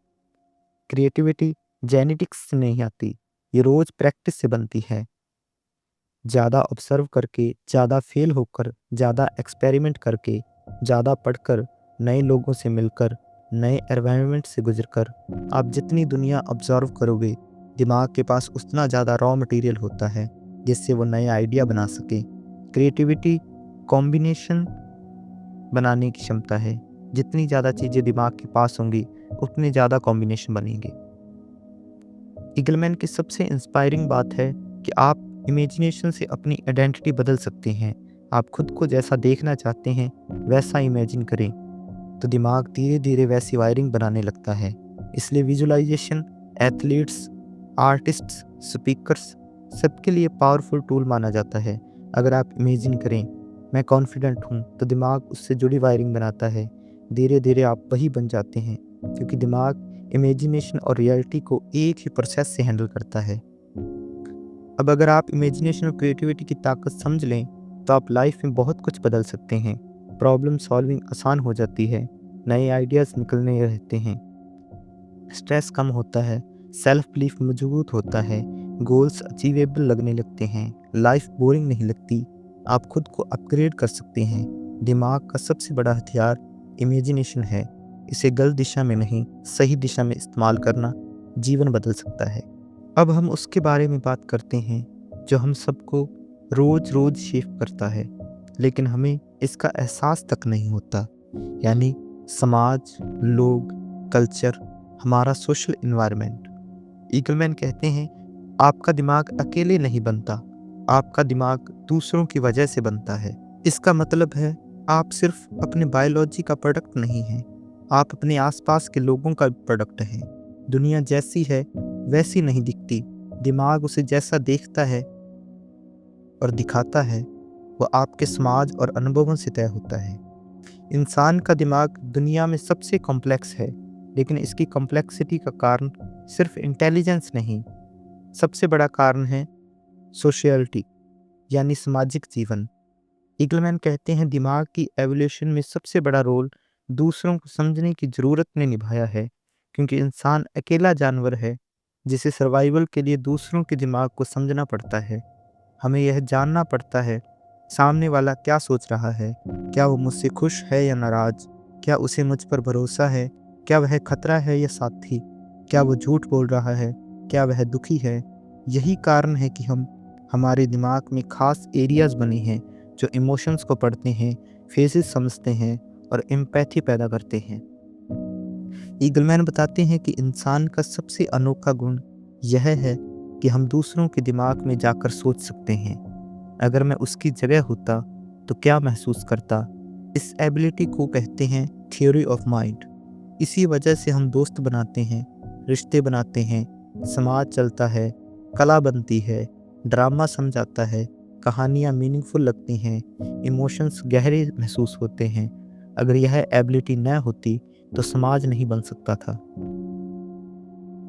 क्रिएटिविटी जेनेटिक्स से नहीं आती, ये रोज़ प्रैक्टिस से बनती है। ज़्यादा ऑब्जर्व करके, ज़्यादा फेल होकर, ज़्यादा एक्सपेरिमेंट करके, ज़्यादा पढ़कर, नए लोगों से मिलकर, नए एनवायरनमेंट से गुजरकर आप जितनी दुनिया ऑब्जर्व करोगे, दिमाग के पास उतना ज़्यादा रॉ मटेरियल होता है जिससे वो नए आइडिया बना सके। क्रिएटिविटी कॉम्बिनेशन बनाने की क्षमता है। जितनी ज़्यादा चीज़ें दिमाग के पास होंगी उतनी ज़्यादा कॉम्बिनेशन बनेंगे। ईगलमैन की सबसे इंस्पायरिंग बात है कि आप इमेजिनेशन से अपनी आइडेंटिटी बदल सकते हैं। आप खुद को जैसा देखना चाहते हैं वैसा इमेजिन करें तो दिमाग धीरे धीरे वैसी वायरिंग बनाने लगता है। इसलिए विजुअलाइजेशन एथलीट्स, आर्टिस्ट्स, स्पीकर्स सबके लिए पावरफुल टूल माना जाता है। अगर आप इमेजिन करें मैं कॉन्फिडेंट हूँ तो दिमाग उससे जुड़ी वायरिंग बनाता है। धीरे धीरे आप वही बन जाते हैं क्योंकि दिमाग इमेजिनेशन और रियलिटी को एक ही प्रोसेस से हैंडल करता है। अब अगर आप इमेजिनेशन और क्रिएटिविटी की ताकत समझ लें तो आप लाइफ में बहुत कुछ बदल सकते हैं। प्रॉब्लम सॉल्विंग आसान हो जाती है, नए आइडियाज़ निकलने रहते हैं, स्ट्रेस कम होता है, सेल्फ बिलीफ मजबूत होता है, गोल्स अचीवेबल लगने लगते हैं, लाइफ बोरिंग नहीं लगती, आप खुद को अपग्रेड कर सकते हैं। दिमाग का सबसे बड़ा हथियार इमेजिनेशन है। इसे गलत दिशा में नहीं, सही दिशा में इस्तेमाल करना जीवन बदल सकता है। अब हम उसके बारे में बात करते हैं जो हम सबको रोज रोज शेप करता है लेकिन हमें इसका एहसास तक नहीं होता, यानी समाज, लोग, कल्चर, हमारा सोशल इन्वायरमेंट। ईगलमैन कहते हैं आपका दिमाग अकेले नहीं बनता, आपका दिमाग दूसरों की वजह से बनता है। इसका मतलब है आप सिर्फ अपने बायोलॉजी का प्रोडक्ट नहीं हैं, आप अपने आसपास के लोगों का प्रोडक्ट हैं। दुनिया जैसी है वैसी नहीं दिखती, दिमाग उसे जैसा देखता है और दिखाता है वो आपके समाज और अनुभवों से तय होता है। इंसान का दिमाग दुनिया में सबसे कॉम्प्लेक्स है, लेकिन इसकी कॉम्प्लेक्सिटी का कारण सिर्फ इंटेलिजेंस नहीं, सबसे बड़ा कारण है सोशियलिटी, यानी सामाजिक जीवन। ईगलमैन कहते हैं दिमाग की एवोल्यूशन में सबसे बड़ा रोल दूसरों को समझने की ज़रूरत ने निभाया है, क्योंकि इंसान अकेला जानवर है जिसे सर्वाइवल के लिए दूसरों के दिमाग को समझना पड़ता है। हमें यह जानना पड़ता है सामने वाला क्या सोच रहा है, क्या वो मुझसे खुश है या नाराज, क्या उसे मुझ पर भरोसा है, क्या वह खतरा है या साथी, क्या वो झूठ बोल रहा है, क्या वह दुखी है। यही कारण है कि हमारे दिमाग में खास एरियाज बने हैं जो इमोशंस को पढ़ते हैं, फेसेस समझते हैं और एम्पैथी पैदा करते हैं। ईगलमैन बताते हैं कि इंसान का सबसे अनोखा गुण यह है कि हम दूसरों के दिमाग में जाकर सोच सकते हैं, अगर मैं उसकी जगह होता तो क्या महसूस करता। इस एबिलिटी को कहते हैं थ्योरी ऑफ माइंड। इसी वजह से हम दोस्त बनाते हैं, रिश्ते बनाते हैं, समाज चलता है, कला बनती है, ड्रामा समझाता है, कहानियाँ मीनिंगफुल लगती हैं, इमोशंस गहरे महसूस होते हैं। अगर यह एबिलिटी न होती तो समाज नहीं बन सकता था।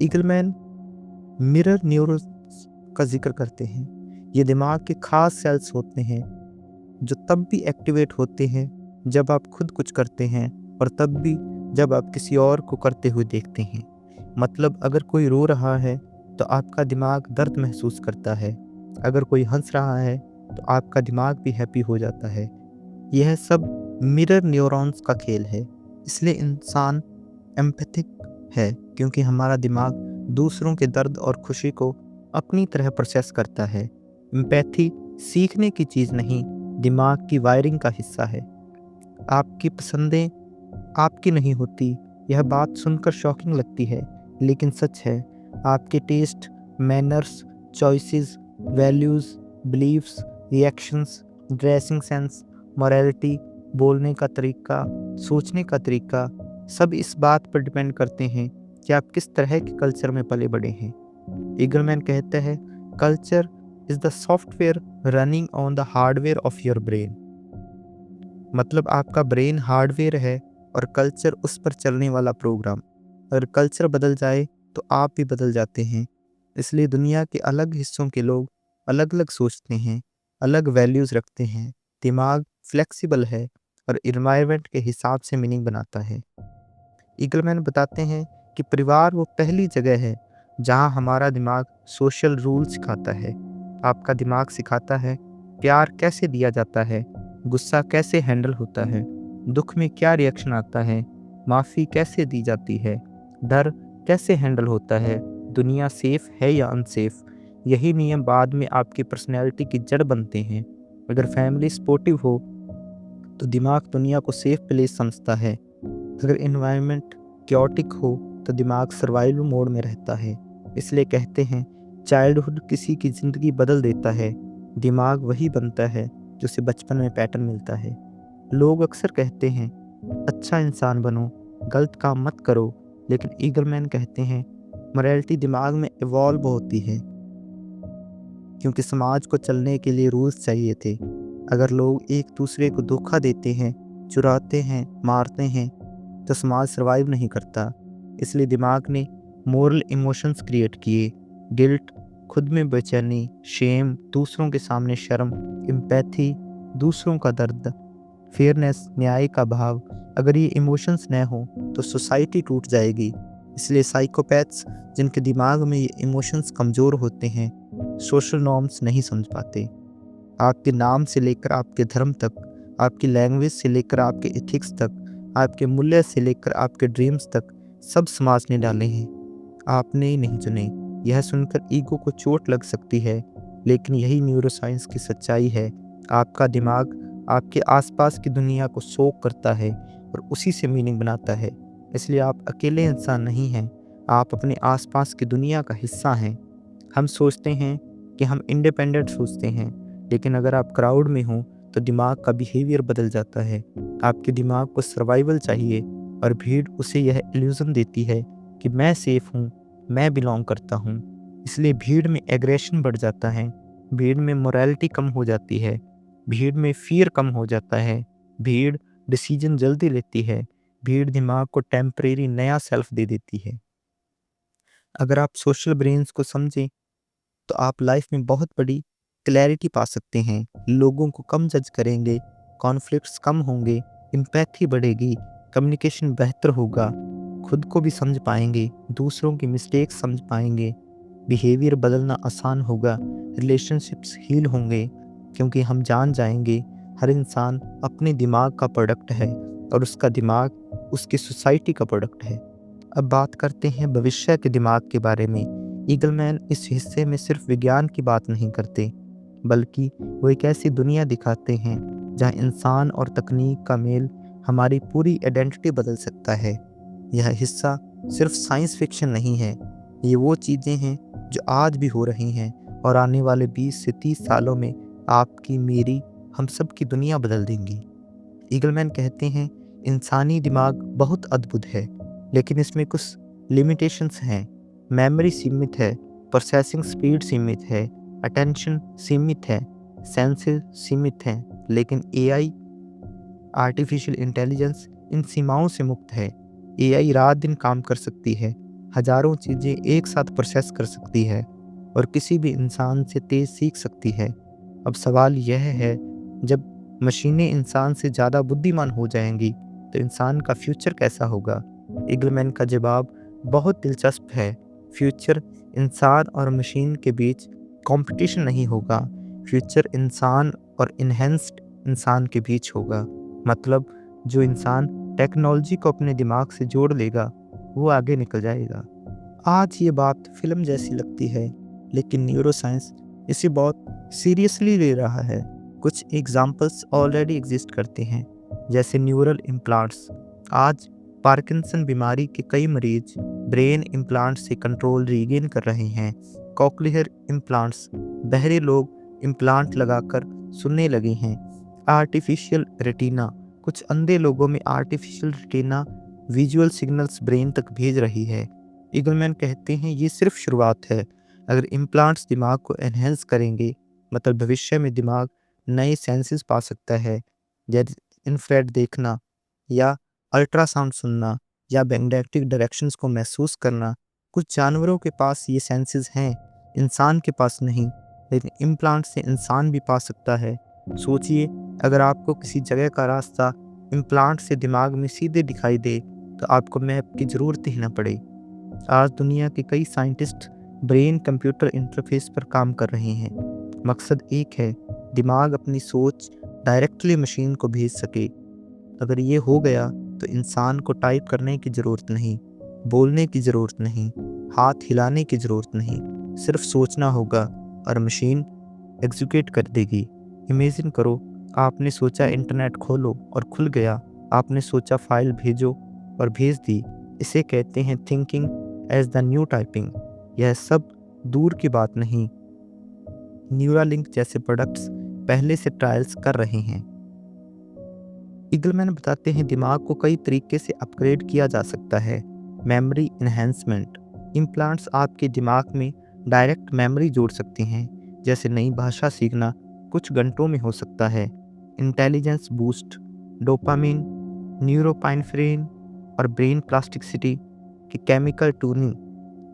ईगलमैन मिरर न्यूरॉन्स का जिक्र करते हैं। ये दिमाग के खास सेल्स होते हैं जो तब भी एक्टिवेट होते हैं जब आप खुद कुछ करते हैं और तब भी जब आप किसी और को करते हुए देखते हैं। मतलब अगर कोई रो रहा है तो आपका दिमाग दर्द महसूस करता है, अगर कोई हंस रहा है तो आपका दिमाग भी हैप्पी हो जाता है। यह सब मिरर न्यूरॉन्स का खेल है। इसलिए इंसान एम्पैथिक है, क्योंकि हमारा दिमाग दूसरों के दर्द और खुशी को अपनी तरह प्रोसेस करता है। एम्पैथी सीखने की चीज़ नहीं, दिमाग की वायरिंग का हिस्सा है। आपकी पसंदें आपकी नहीं होती, यह बात सुनकर शॉकिंग लगती है, लेकिन सच है। आपके taste, manners, choices, values, beliefs, reactions, dressing sense, morality, बोलने का तरीका, सोचने का तरीका, सब इस बात पर डिपेंड करते हैं कि आप किस तरह के कल्चर में पले बड़े हैं। ईगलमैन कहता है, culture is the software running on the hardware of your brain. मतलब आपका ब्रेन हार्डवेयर है और कल्चर उस पर चलने वाला प्रोग्राम। अगर कल्चर बदल जाए तो आप भी बदल जाते हैं। इसलिए दुनिया के अलग हिस्सों के लोग अलग अलग सोचते हैं, अलग वैल्यूज़ रखते हैं। दिमाग फ्लेक्सिबल है और इन्वायरमेंट के हिसाब से मीनिंग बनाता है। ईगलमैन बताते हैं कि परिवार वो पहली जगह है जहाँ हमारा दिमाग सोशल रूल सिखाता है। आपका दिमाग सिखाता है प्यार कैसे दिया जाता है, गुस्सा कैसे हैंडल होता है, दुख में क्या रिएक्शन आता है, माफ़ी कैसे दी जाती है, डर कैसे हैंडल होता है, दुनिया सेफ है या अनसेफ। यही नियम बाद में आपकी पर्सनैलिटी की जड़ बनते हैं। अगर फैमिली सपोर्टिव हो तो दिमाग दुनिया को सेफ प्लेस समझता है। अगर इन्वायरमेंट क्योटिक हो तो दिमाग सर्वाइवल मोड में रहता है। इसलिए कहते हैं चाइल्डहुड किसी की ज़िंदगी बदल देता है, दिमाग वही बनता है जो उसे बचपन में पैटर्न मिलता है। लोग अक्सर कहते हैं अच्छा इंसान बनो, गलत काम मत करो, लेकिन ईगलमैन कहते हैं मोरालिटी दिमाग में इवॉल्व होती है, क्योंकि समाज को चलने के लिए रूल्स चाहिए थे। अगर लोग एक दूसरे को धोखा देते हैं, चुराते हैं, मारते हैं, तो समाज सर्वाइव नहीं करता। इसलिए दिमाग ने मोरल इमोशंस क्रिएट किए, गिल्ट, खुद में बेचैनी, शेम, दूसरों के सामने शर्म, एम्पैथी, दूसरों का दर्द, फेयरनेस, न्याय का भाव। अगर ये इमोशंस न हो तो सोसाइटी टूट जाएगी। इसलिए साइकोपैथ्स जिनके दिमाग में ये इमोशंस कमज़ोर होते हैं, सोशल नॉर्म्स नहीं समझ पाते। आपके नाम से लेकर आपके धर्म तक, आपकी लैंग्वेज से लेकर आपके एथिक्स तक, आपके मूल्य से लेकर आपके ड्रीम्स तक, सब समाज ने डाले हैं, आपने ही नहीं चुने। यह सुनकर ईगो को चोट लग सकती है, लेकिन यही न्यूरोसाइंस की सच्चाई है। आपका दिमाग आपके आसपास की दुनिया को सोख करता है और उसी से मीनिंग बनाता है। इसलिए आप अकेले इंसान नहीं हैं, आप अपने आसपास की दुनिया का हिस्सा हैं। हम सोचते हैं कि हम इंडिपेंडेंट सोचते हैं, लेकिन अगर आप क्राउड में हो तो दिमाग का बिहेवियर बदल जाता है। आपके दिमाग को सर्वाइवल चाहिए और भीड़ उसे यह इल्यूजन देती है कि मैं सेफ हूँ, मैं बिलोंग करता हूँ। इसलिए भीड़ में एग्रेशन बढ़ जाता है, भीड़ में मोरालिटी कम हो जाती है, भीड़ में फियर कम हो जाता है, भीड़ डिसीजन जल्दी लेती है, भीड़ दिमाग को टेम्परेरी नया सेल्फ दे देती है। अगर आप सोशल ब्रेन्स को समझें तो आप लाइफ में बहुत बड़ी क्लैरिटी पा सकते हैं। लोगों को कम जज करेंगे, कॉन्फ्लिक्ट्स कम होंगे, एम्पैथी बढ़ेगी, कम्युनिकेशन बेहतर होगा, खुद को भी समझ पाएंगे, दूसरों की मिस्टेक्स समझ पाएंगे, बिहेवियर बदलना आसान होगा, रिलेशनशिप्स हील होंगे, क्योंकि हम जान जाएंगे हर इंसान अपने दिमाग का प्रोडक्ट है और उसका दिमाग उसकी सोसाइटी का प्रोडक्ट है। अब बात करते हैं भविष्य के दिमाग के बारे में। ईगलमैन इस हिस्से में सिर्फ विज्ञान की बात नहीं करते, बल्कि वो एक ऐसी दुनिया दिखाते हैं जहाँ इंसान और तकनीक का मेल हमारी पूरी आइडेंटिटी बदल सकता है। यह हिस्सा सिर्फ साइंस फिक्शन नहीं है, ये वो चीज़ें हैं जो आज भी हो रही हैं और आने वाले 20 से 30 सालों में आपकी, मेरी, हम सब की दुनिया बदल देंगी। ईगलमैन कहते हैं इंसानी दिमाग बहुत अद्भुत है, लेकिन इसमें कुछ लिमिटेशंस हैं। मेमोरी सीमित है, प्रोसेसिंग स्पीड सीमित है, अटेंशन सीमित है, सेंसेस सीमित हैं, लेकिन एआई, आर्टिफिशियल इंटेलिजेंस इन सीमाओं से मुक्त है। एआई रात दिन काम कर सकती है, हजारों चीज़ें एक साथ प्रोसेस कर सकती है और किसी भी इंसान से तेज सीख सकती है। अब सवाल यह है, जब मशीनें इंसान से ज़्यादा बुद्धिमान हो जाएंगी तो इंसान का फ्यूचर कैसा होगा? ईगलमैन का जवाब बहुत दिलचस्प है। फ्यूचर इंसान और मशीन के बीच कंपटीशन नहीं होगा, फ्यूचर इंसान और इन्हेंस्ड इंसान के बीच होगा। मतलब जो इंसान टेक्नोलॉजी को अपने दिमाग से जोड़ लेगा वो आगे निकल जाएगा। आज ये बात फिल्म जैसी लगती है, लेकिन न्यूरोसाइंस इसे बहुत सीरियसली ले रहा है। कुछ एग्जाम्पल्स ऑलरेडी एग्जिस्ट करते हैं, जैसे न्यूरल इम्प्लांट्स। आज पार्किंसन बीमारी के कई मरीज ब्रेन इम्प्लांट से कंट्रोल रीगेन कर रहे हैं। कॉक्लियर इम्प्लांट्स, बहरे लोग इम्प्लांट लगाकर सुनने लगे हैं। आर्टिफिशियल रेटिना, कुछ अंधे लोगों में artificial retina visual signals brain तक भेज रही है। ईगलमैन कहते हैं ये सिर्फ शुरुआत है। अगर इम्प्लांट्स दिमाग को एनहेंस करेंगे, मतलब भविष्य में दिमाग नए सेंसेस पा सकता है, जैसे इंफ्रारेड देखना या अल्ट्रासाउंड सुनना या मैग्नेटिक डायरेक्शंस को महसूस करना। कुछ जानवरों के पास ये सेंसेस हैं, इंसान के पास नहीं, लेकिन इम्प्लांट से इंसान भी पा सकता है। सोचिए, अगर आपको किसी जगह का रास्ता इम्प्लांट से दिमाग में सीधे दिखाई दे तो आपको मैप की ज़रूरत ही न पड़े। आज दुनिया के कई साइंटिस्ट ब्रेन कंप्यूटर इंटरफेस पर काम कर रहे हैं। मकसद एक है, दिमाग अपनी सोच डायरेक्टली मशीन को भेज सके। अगर ये हो गया तो इंसान को टाइप करने की ज़रूरत नहीं, बोलने की ज़रूरत नहीं, हाथ हिलाने की ज़रूरत नहीं, सिर्फ सोचना होगा और मशीन एग्जीक्यूट कर देगी। इमेजिन करो, आपने सोचा इंटरनेट खोलो और खुल गया। आपने सोचा फाइल भेजो और भेज दी। इसे कहते हैं thinking as the new typing. यह सब दूर की बात नहीं। न्यूरालिंक जैसे प्रोडक्ट्स पहले से ट्रायल्स कर रहे हैं। ईगलमैन बताते हैं दिमाग को कई तरीके से अपग्रेड किया जा सकता है। मेमोरी इन्हेंसमेंट, इम्प्लांट्स आपके दिमाग में डायरेक्ट मेमोरी जोड़ सकते हैं, जैसे नई भाषा सीखना कुछ घंटों में हो सकता है। इंटेलिजेंस बूस्ट, डोपामिन, न्यूरोपाइनफ्रेन और ब्रेन प्लास्टिसिटी की केमिकल ट्यूनिंग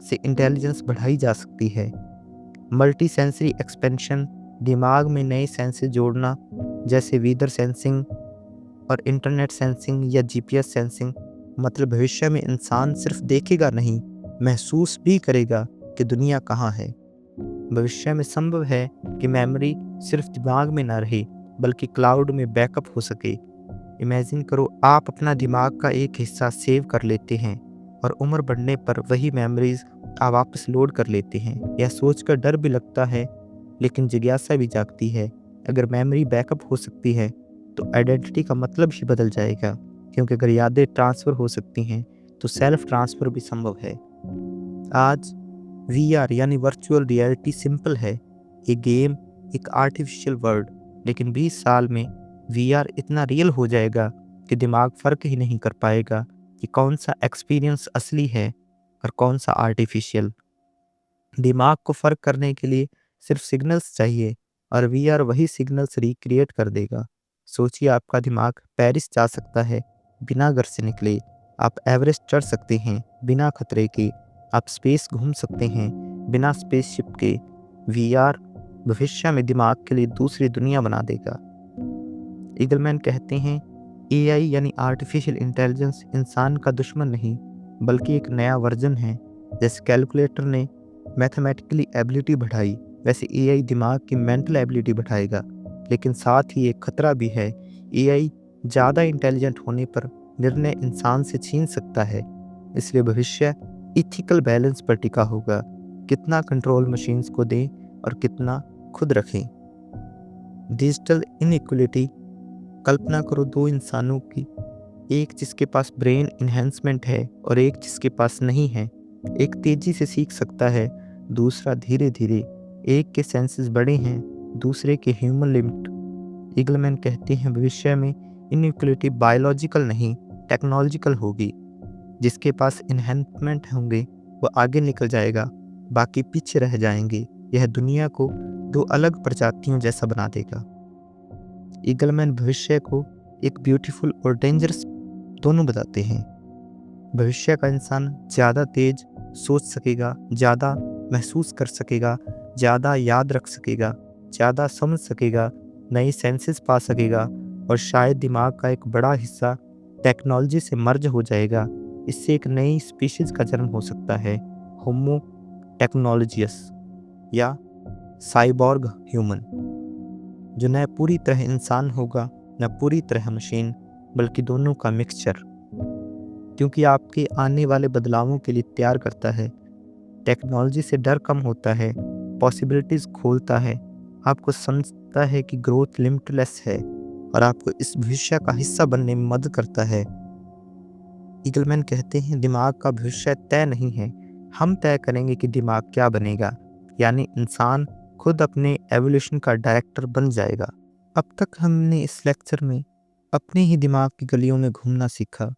से इंटेलिजेंस बढ़ाई जा सकती है। मल्टी सेंसरी एक्सपेंशन, दिमाग में नए सेंसेस जोड़ना, जैसे वेदर सेंसिंग और इंटरनेट सेंसिंग या जीपीएस सेंसिंग। मतलब भविष्य में इंसान सिर्फ देखेगा नहीं, महसूस भी करेगा कि दुनिया कहाँ है। भविष्य में संभव है कि मेमोरी सिर्फ दिमाग में ना रहे, बल्कि क्लाउड में बैकअप हो सके। इमेजिन करो, आप अपना दिमाग का एक हिस्सा सेव कर लेते हैं और उम्र बढ़ने पर वही मेमोरीज आप वापस लोड कर लेते हैं। यह सोचकर डर भी लगता है, लेकिन जिज्ञासा भी जागती है। अगर मेमोरी बैकअप हो सकती है तो आइडेंटिटी का मतलब ही बदल जाएगा, क्योंकि अगर यादें ट्रांसफ़र हो सकती हैं तो सेल्फ ट्रांसफ़र भी संभव है। आज वीआर यानी वर्चुअल रियलिटी सिंपल है, एक गेम, एक आर्टिफिशियल वर्ल्ड। लेकिन 20 साल में वीआर इतना रियल हो जाएगा कि दिमाग फ़र्क ही नहीं कर पाएगा कि कौन सा एक्सपीरियंस असली है और कौन सा आर्टिफिशियल। दिमाग को फ़र्क करने के लिए सिर्फ सिग्नल्स चाहिए और वीआर वही सिग्नल्स रिक्रिएट कर देगा। सोचिए, आपका दिमाग पेरिस जा सकता है बिना घर से निकले। आप एवरेस्ट चढ़ सकते हैं बिना खतरे के। आप स्पेस घूम सकते हैं बिना स्पेसशिप के। वीआर भविष्य में दिमाग के लिए दूसरी दुनिया बना देगा। ईगलमैन कहते हैं एआई यानी आर्टिफिशियल इंटेलिजेंस इंसान का दुश्मन नहीं, बल्कि एक नया वर्जन है। जैसे कैलकुलेटर ने मैथमेटिकली एबिलिटी बढ़ाई, वैसे एआई दिमाग की मेंटल एबिलिटी बढ़ाएगा। लेकिन साथ ही एक खतरा भी है, एआई ज़्यादा इंटेलिजेंट होने पर निर्णय इंसान से छीन सकता है। इसलिए भविष्य इथिकल बैलेंस पर टिका होगा, कितना कंट्रोल मशीन्स को दें और कितना खुद रखें। डिजिटल इनइक्वलिटी, कल्पना करो दो इंसानों की, एक जिसके पास ब्रेन इन्हेंसमेंट है और एक जिसके पास नहीं है। एक तेजी से सीख सकता है, दूसरा धीरे धीरे। एक के सेंसेस बड़े हैं, दूसरे के ह्यूमन लिमिट। ईगलमैन कहते हैं भविष्य में इनइक्वलिटी बायोलॉजिकल नहीं, टेक्नोलॉजिकल होगी। जिसके पास इन्हेंसमेंट होंगे वो आगे निकल जाएगा, बाकी पीछे रह जाएंगे। यह दुनिया को दो अलग प्रजातियों जैसा बना देगा। ईगलमैन भविष्य को एक ब्यूटीफुल और डेंजरस दोनों बताते हैं। भविष्य का इंसान ज़्यादा तेज सोच सकेगा, ज़्यादा महसूस कर सकेगा, ज़्यादा याद रख सकेगा, ज़्यादा समझ सकेगा, नई सेंसेस पा सकेगा और शायद दिमाग का एक बड़ा हिस्सा टेक्नोलॉजी से मर्ज हो जाएगा। इससे एक नई स्पीशीज़ का जन्म हो सकता है, होमो टेक्नोलॉजियस या साइबॉर्ग ह्यूमन, जो न पूरी तरह इंसान होगा न पूरी तरह मशीन, बल्कि दोनों का मिक्सचर। क्योंकि आपके आने वाले बदलावों के लिए तैयार करता है। टेक्नोलॉजी से डर कम होता है, पॉसिबिलिटीज़ खोलता है, आपको समझता है कि ग्रोथ लिमिटलेस है और आपको इस भविष्य का हिस्सा बनने में मदद करता है। ईगलमैन कहते हैं दिमाग का भविष्य तय नहीं है, हम तय करेंगे कि दिमाग क्या बनेगा। यानी इंसान खुद अपने एवोल्यूशन का डायरेक्टर बन जाएगा। अब तक हमने इस लेक्चर में अपने ही दिमाग की गलियों में घूमना सीखा,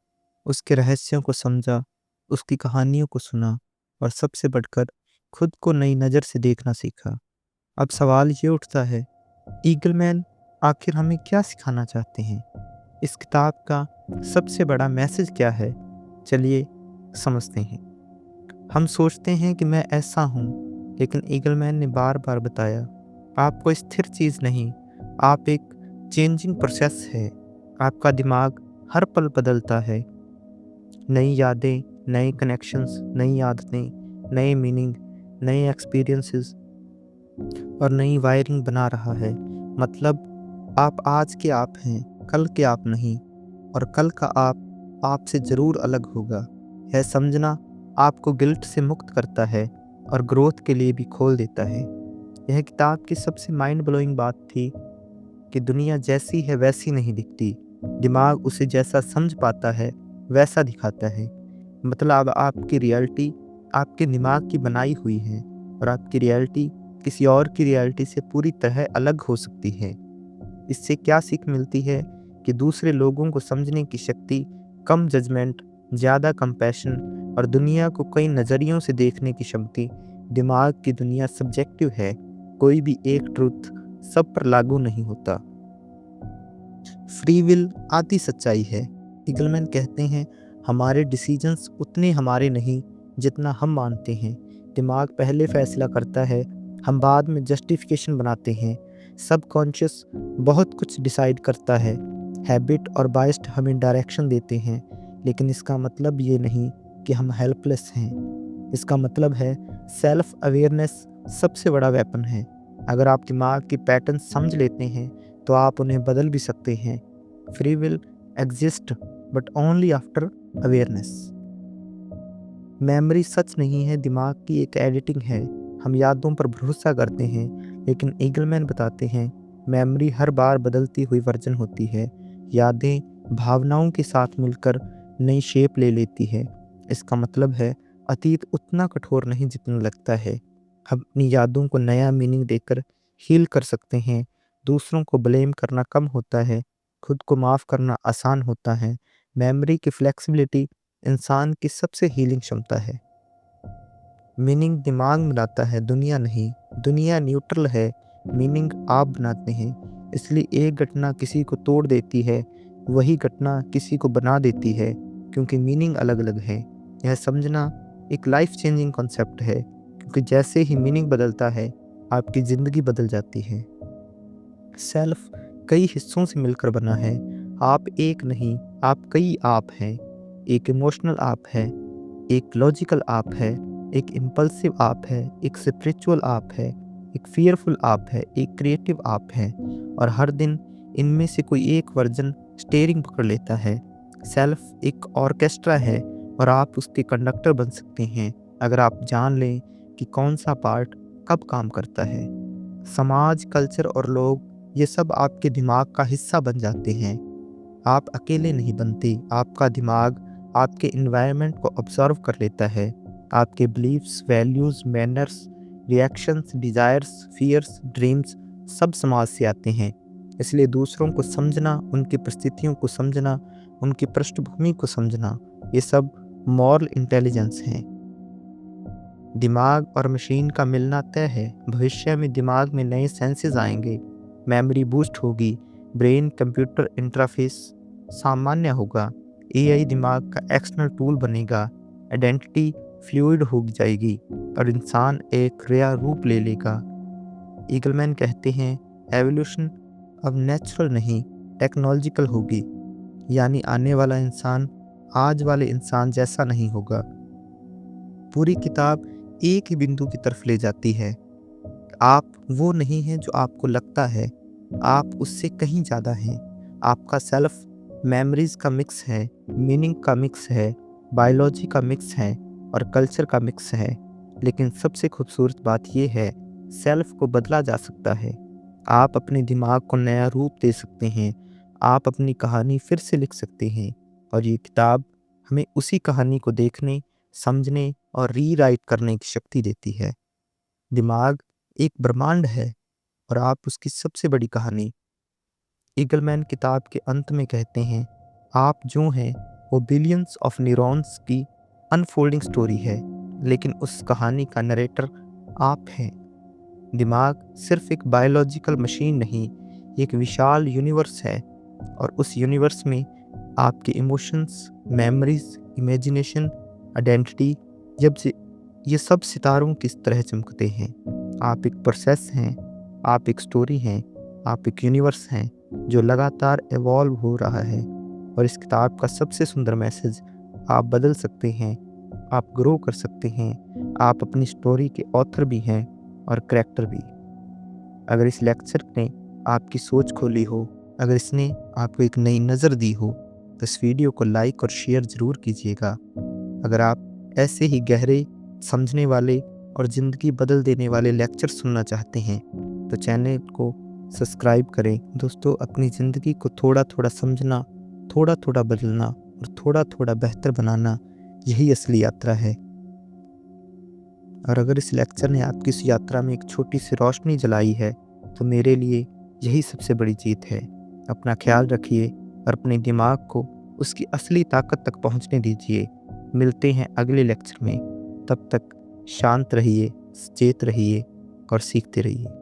उसके रहस्यों को समझा, उसकी कहानियों को सुना और सबसे बढ़कर खुद को नई नज़र से देखना सीखा। अब सवाल ये उठता है, ईगलमैन आखिर हमें क्या सिखाना चाहते हैं? इस किताब का सबसे बड़ा मैसेज क्या है? चलिए समझते हैं। हम सोचते हैं कि मैं ऐसा हूँ, लेकिन ईगलमैन ने बार बार बताया, आप कोई स्थिर चीज़ नहीं, आप एक चेंजिंग प्रोसेस है। आपका दिमाग हर पल बदलता है। नई यादें, नए कनेक्शंस, नई आदतें, नए मीनिंग, नए एक्सपीरियंसेस और नई वायरिंग बना रहा है। मतलब आप आज के आप हैं, कल के आप नहीं, और कल का आप आपसे ज़रूर अलग होगा। यह समझना आपको गिल्ट से मुक्त करता है और ग्रोथ के लिए भी खोल देता है। यह किताब की सबसे माइंड ब्लोइंग बात थी कि दुनिया जैसी है वैसी नहीं दिखती, दिमाग उसे जैसा समझ पाता है वैसा दिखाता है। मतलब आपकी रियलिटी आपके दिमाग की बनाई हुई है और आपकी रियलिटी किसी और की रियलिटी से पूरी तरह अलग हो सकती है। इससे क्या सीख मिलती है कि दूसरे लोगों को समझने की शक्ति, कम जजमेंट, ज़्यादा कंपैशन और दुनिया को कई नज़रियों से देखने की शक्ति। दिमाग की दुनिया सब्जेक्टिव है, कोई भी एक ट्रुथ सब पर लागू नहीं होता। फ्री विल आती सच्चाई है। ईगलमैन कहते हैं हमारे डिसीजंस उतने हमारे नहीं जितना हम मानते हैं। दिमाग पहले फैसला करता है, हम बाद में जस्टिफिकेशन बनाते हैं। सबकॉन्शियस बहुत कुछ डिसाइड करता है। हैबिट और बायस्ड हमें डायरेक्शन देते हैं, लेकिन इसका मतलब ये नहीं कि हम हेल्पलेस हैं। इसका मतलब है सेल्फ अवेयरनेस सबसे बड़ा वेपन है। अगर आप दिमाग के पैटर्न समझ लेते हैं तो आप उन्हें बदल भी सकते हैं। Free will exist but only after awareness. Memory सच नहीं है, दिमाग की एक एडिटिंग है। हम यादों पर भरोसा करते हैं, लेकिन ईगलमैन बताते हैं मेमोरी हर बार बदलती हुई वर्जन होती है। यादें भावनाओं के साथ मिलकर नई शेप ले लेती है। इसका मतलब है अतीत उतना कठोर नहीं जितना लगता है। हम अपनी यादों को नया मीनिंग देकर हील कर सकते हैं। दूसरों को ब्लेम करना कम होता है, खुद को माफ़ करना आसान होता है। मेमोरी की फ्लेक्सिबिलिटी इंसान की सबसे हीलिंग क्षमता है। मीनिंग दिमाग बनाता है, दुनिया नहीं। दुनिया न्यूट्रल है, मीनिंग आप बनाते हैं। इसलिए एक घटना किसी को तोड़ देती है, वही घटना किसी को बना देती है, क्योंकि मीनिंग अलग अलग है। यह समझना एक लाइफ चेंजिंग कॉन्सेप्ट है, क्योंकि जैसे ही मीनिंग बदलता है आपकी ज़िंदगी बदल जाती है। सेल्फ कई हिस्सों से मिलकर बना है। आप एक नहीं, आप कई आप हैं। एक इमोशनल आप है, एक लॉजिकल आप है, एक इम्पल्सिव आप है, एक स्पिरिचुअल आप है, एक फियरफुल आप है, एक क्रिएटिव आप है, और हर दिन इनमें से कोई एक वर्जन स्टीयरिंग पकड़ लेता है। सेल्फ एक ऑर्केस्ट्रा है और आप उसके कंडक्टर बन सकते हैं अगर आप जान लें कि कौन सा पार्ट कब काम करता है। समाज, कल्चर और लोग ये सब आपके दिमाग का हिस्सा बन जाते हैं। आप अकेले नहीं बनते, आपका दिमाग आपके इन्वायरमेंट को ऑब्जर्व कर लेता है। आपके beliefs, values, manners, reactions, desires, fears, dreams सब समाज से आते हैं। इसलिए दूसरों को समझना, उनकी परिस्थितियों को समझना, उनकी पृष्ठभूमि को समझना, ये सब मॉरल इंटेलिजेंस हैं। दिमाग और मशीन का मिलना तय है। भविष्य में दिमाग में नए सेंसेस आएंगे, मेमोरी बूस्ट होगी, ब्रेन कंप्यूटर इंटरफेस सामान्य होगा, एआई दिमाग का एक्सटर्नल टूल बनेगा, आइडेंटिटी फ्लूइड हो जाएगी और इंसान एक नया रूप ले लेगा। ईगलमैन कहते हैं एवोल्यूशन अब नेचुरल नहीं, टेक्नोलॉजिकल होगी। यानी आने वाला इंसान आज वाले इंसान जैसा नहीं होगा। पूरी किताब एक ही बिंदु की तरफ ले जाती है। आप वो नहीं हैं जो आपको लगता है, आप उससे कहीं ज़्यादा हैं। आपका सेल्फ मेमोरीज का मिक्स है, मीनिंग का मिक्स है, बायोलॉजी का मिक्स है और कल्चर का मिक्स है, लेकिन सबसे खूबसूरत बात यह है, सेल्फ को बदला जा सकता है। आप अपने दिमाग को नया रूप दे सकते हैं, आप अपनी कहानी फिर से लिख सकते हैं, और ये किताब हमें उसी कहानी को देखने, समझने और रीराइट करने की शक्ति देती है। दिमाग एक ब्रह्मांड है और आप उसकी सबसे बड़ी कहानी। ईगलमैन किताब के अंत में कहते हैं, आप जो हैं वो बिलियंस ऑफ न्यूरॉन्स की अनफोल्डिंग स्टोरी है, लेकिन उस कहानी का नरेटर आप हैं। दिमाग सिर्फ एक बायोलॉजिकल मशीन नहीं, एक विशाल यूनिवर्स है, और उस यूनिवर्स में आपके इमोशंस, मेमोरीज, इमेजिनेशन, आइडेंटिटी, जब से ये सब सितारों की तरह चमकते हैं। आप एक प्रोसेस हैं, आप एक स्टोरी हैं, आप एक यूनिवर्स हैं जो लगातार एवॉल्व हो रहा है। और इस किताब का सबसे सुंदर मैसेज, आप बदल सकते हैं, आप ग्रो कर सकते हैं, आप अपनी स्टोरी के ऑथर भी हैं और करैक्टर भी। अगर इस लेक्चर ने आपकी सोच खोली हो, अगर इसने आपको एक नई नज़र दी हो, तो इस वीडियो को लाइक और शेयर ज़रूर कीजिएगा। अगर आप ऐसे ही गहरे, समझने वाले और ज़िंदगी बदल देने वाले लेक्चर सुनना चाहते हैं, तो चैनल को सब्सक्राइब करें। दोस्तों, अपनी ज़िंदगी को थोड़ा थोड़ा समझना, थोड़ा थोड़ा बदलना और थोड़ा थोड़ा बेहतर बनाना, यही असली यात्रा है। और अगर इस लेक्चर ने आपकी इस यात्रा में एक छोटी सी रोशनी जलाई है, तो मेरे लिए यही सबसे बड़ी जीत है। अपना ख्याल रखिए और अपने दिमाग को उसकी असली ताकत तक पहुंचने दीजिए। मिलते हैं अगले लेक्चर में। तब तक शांत रहिए, सचेत रहिए और सीखते रहिए।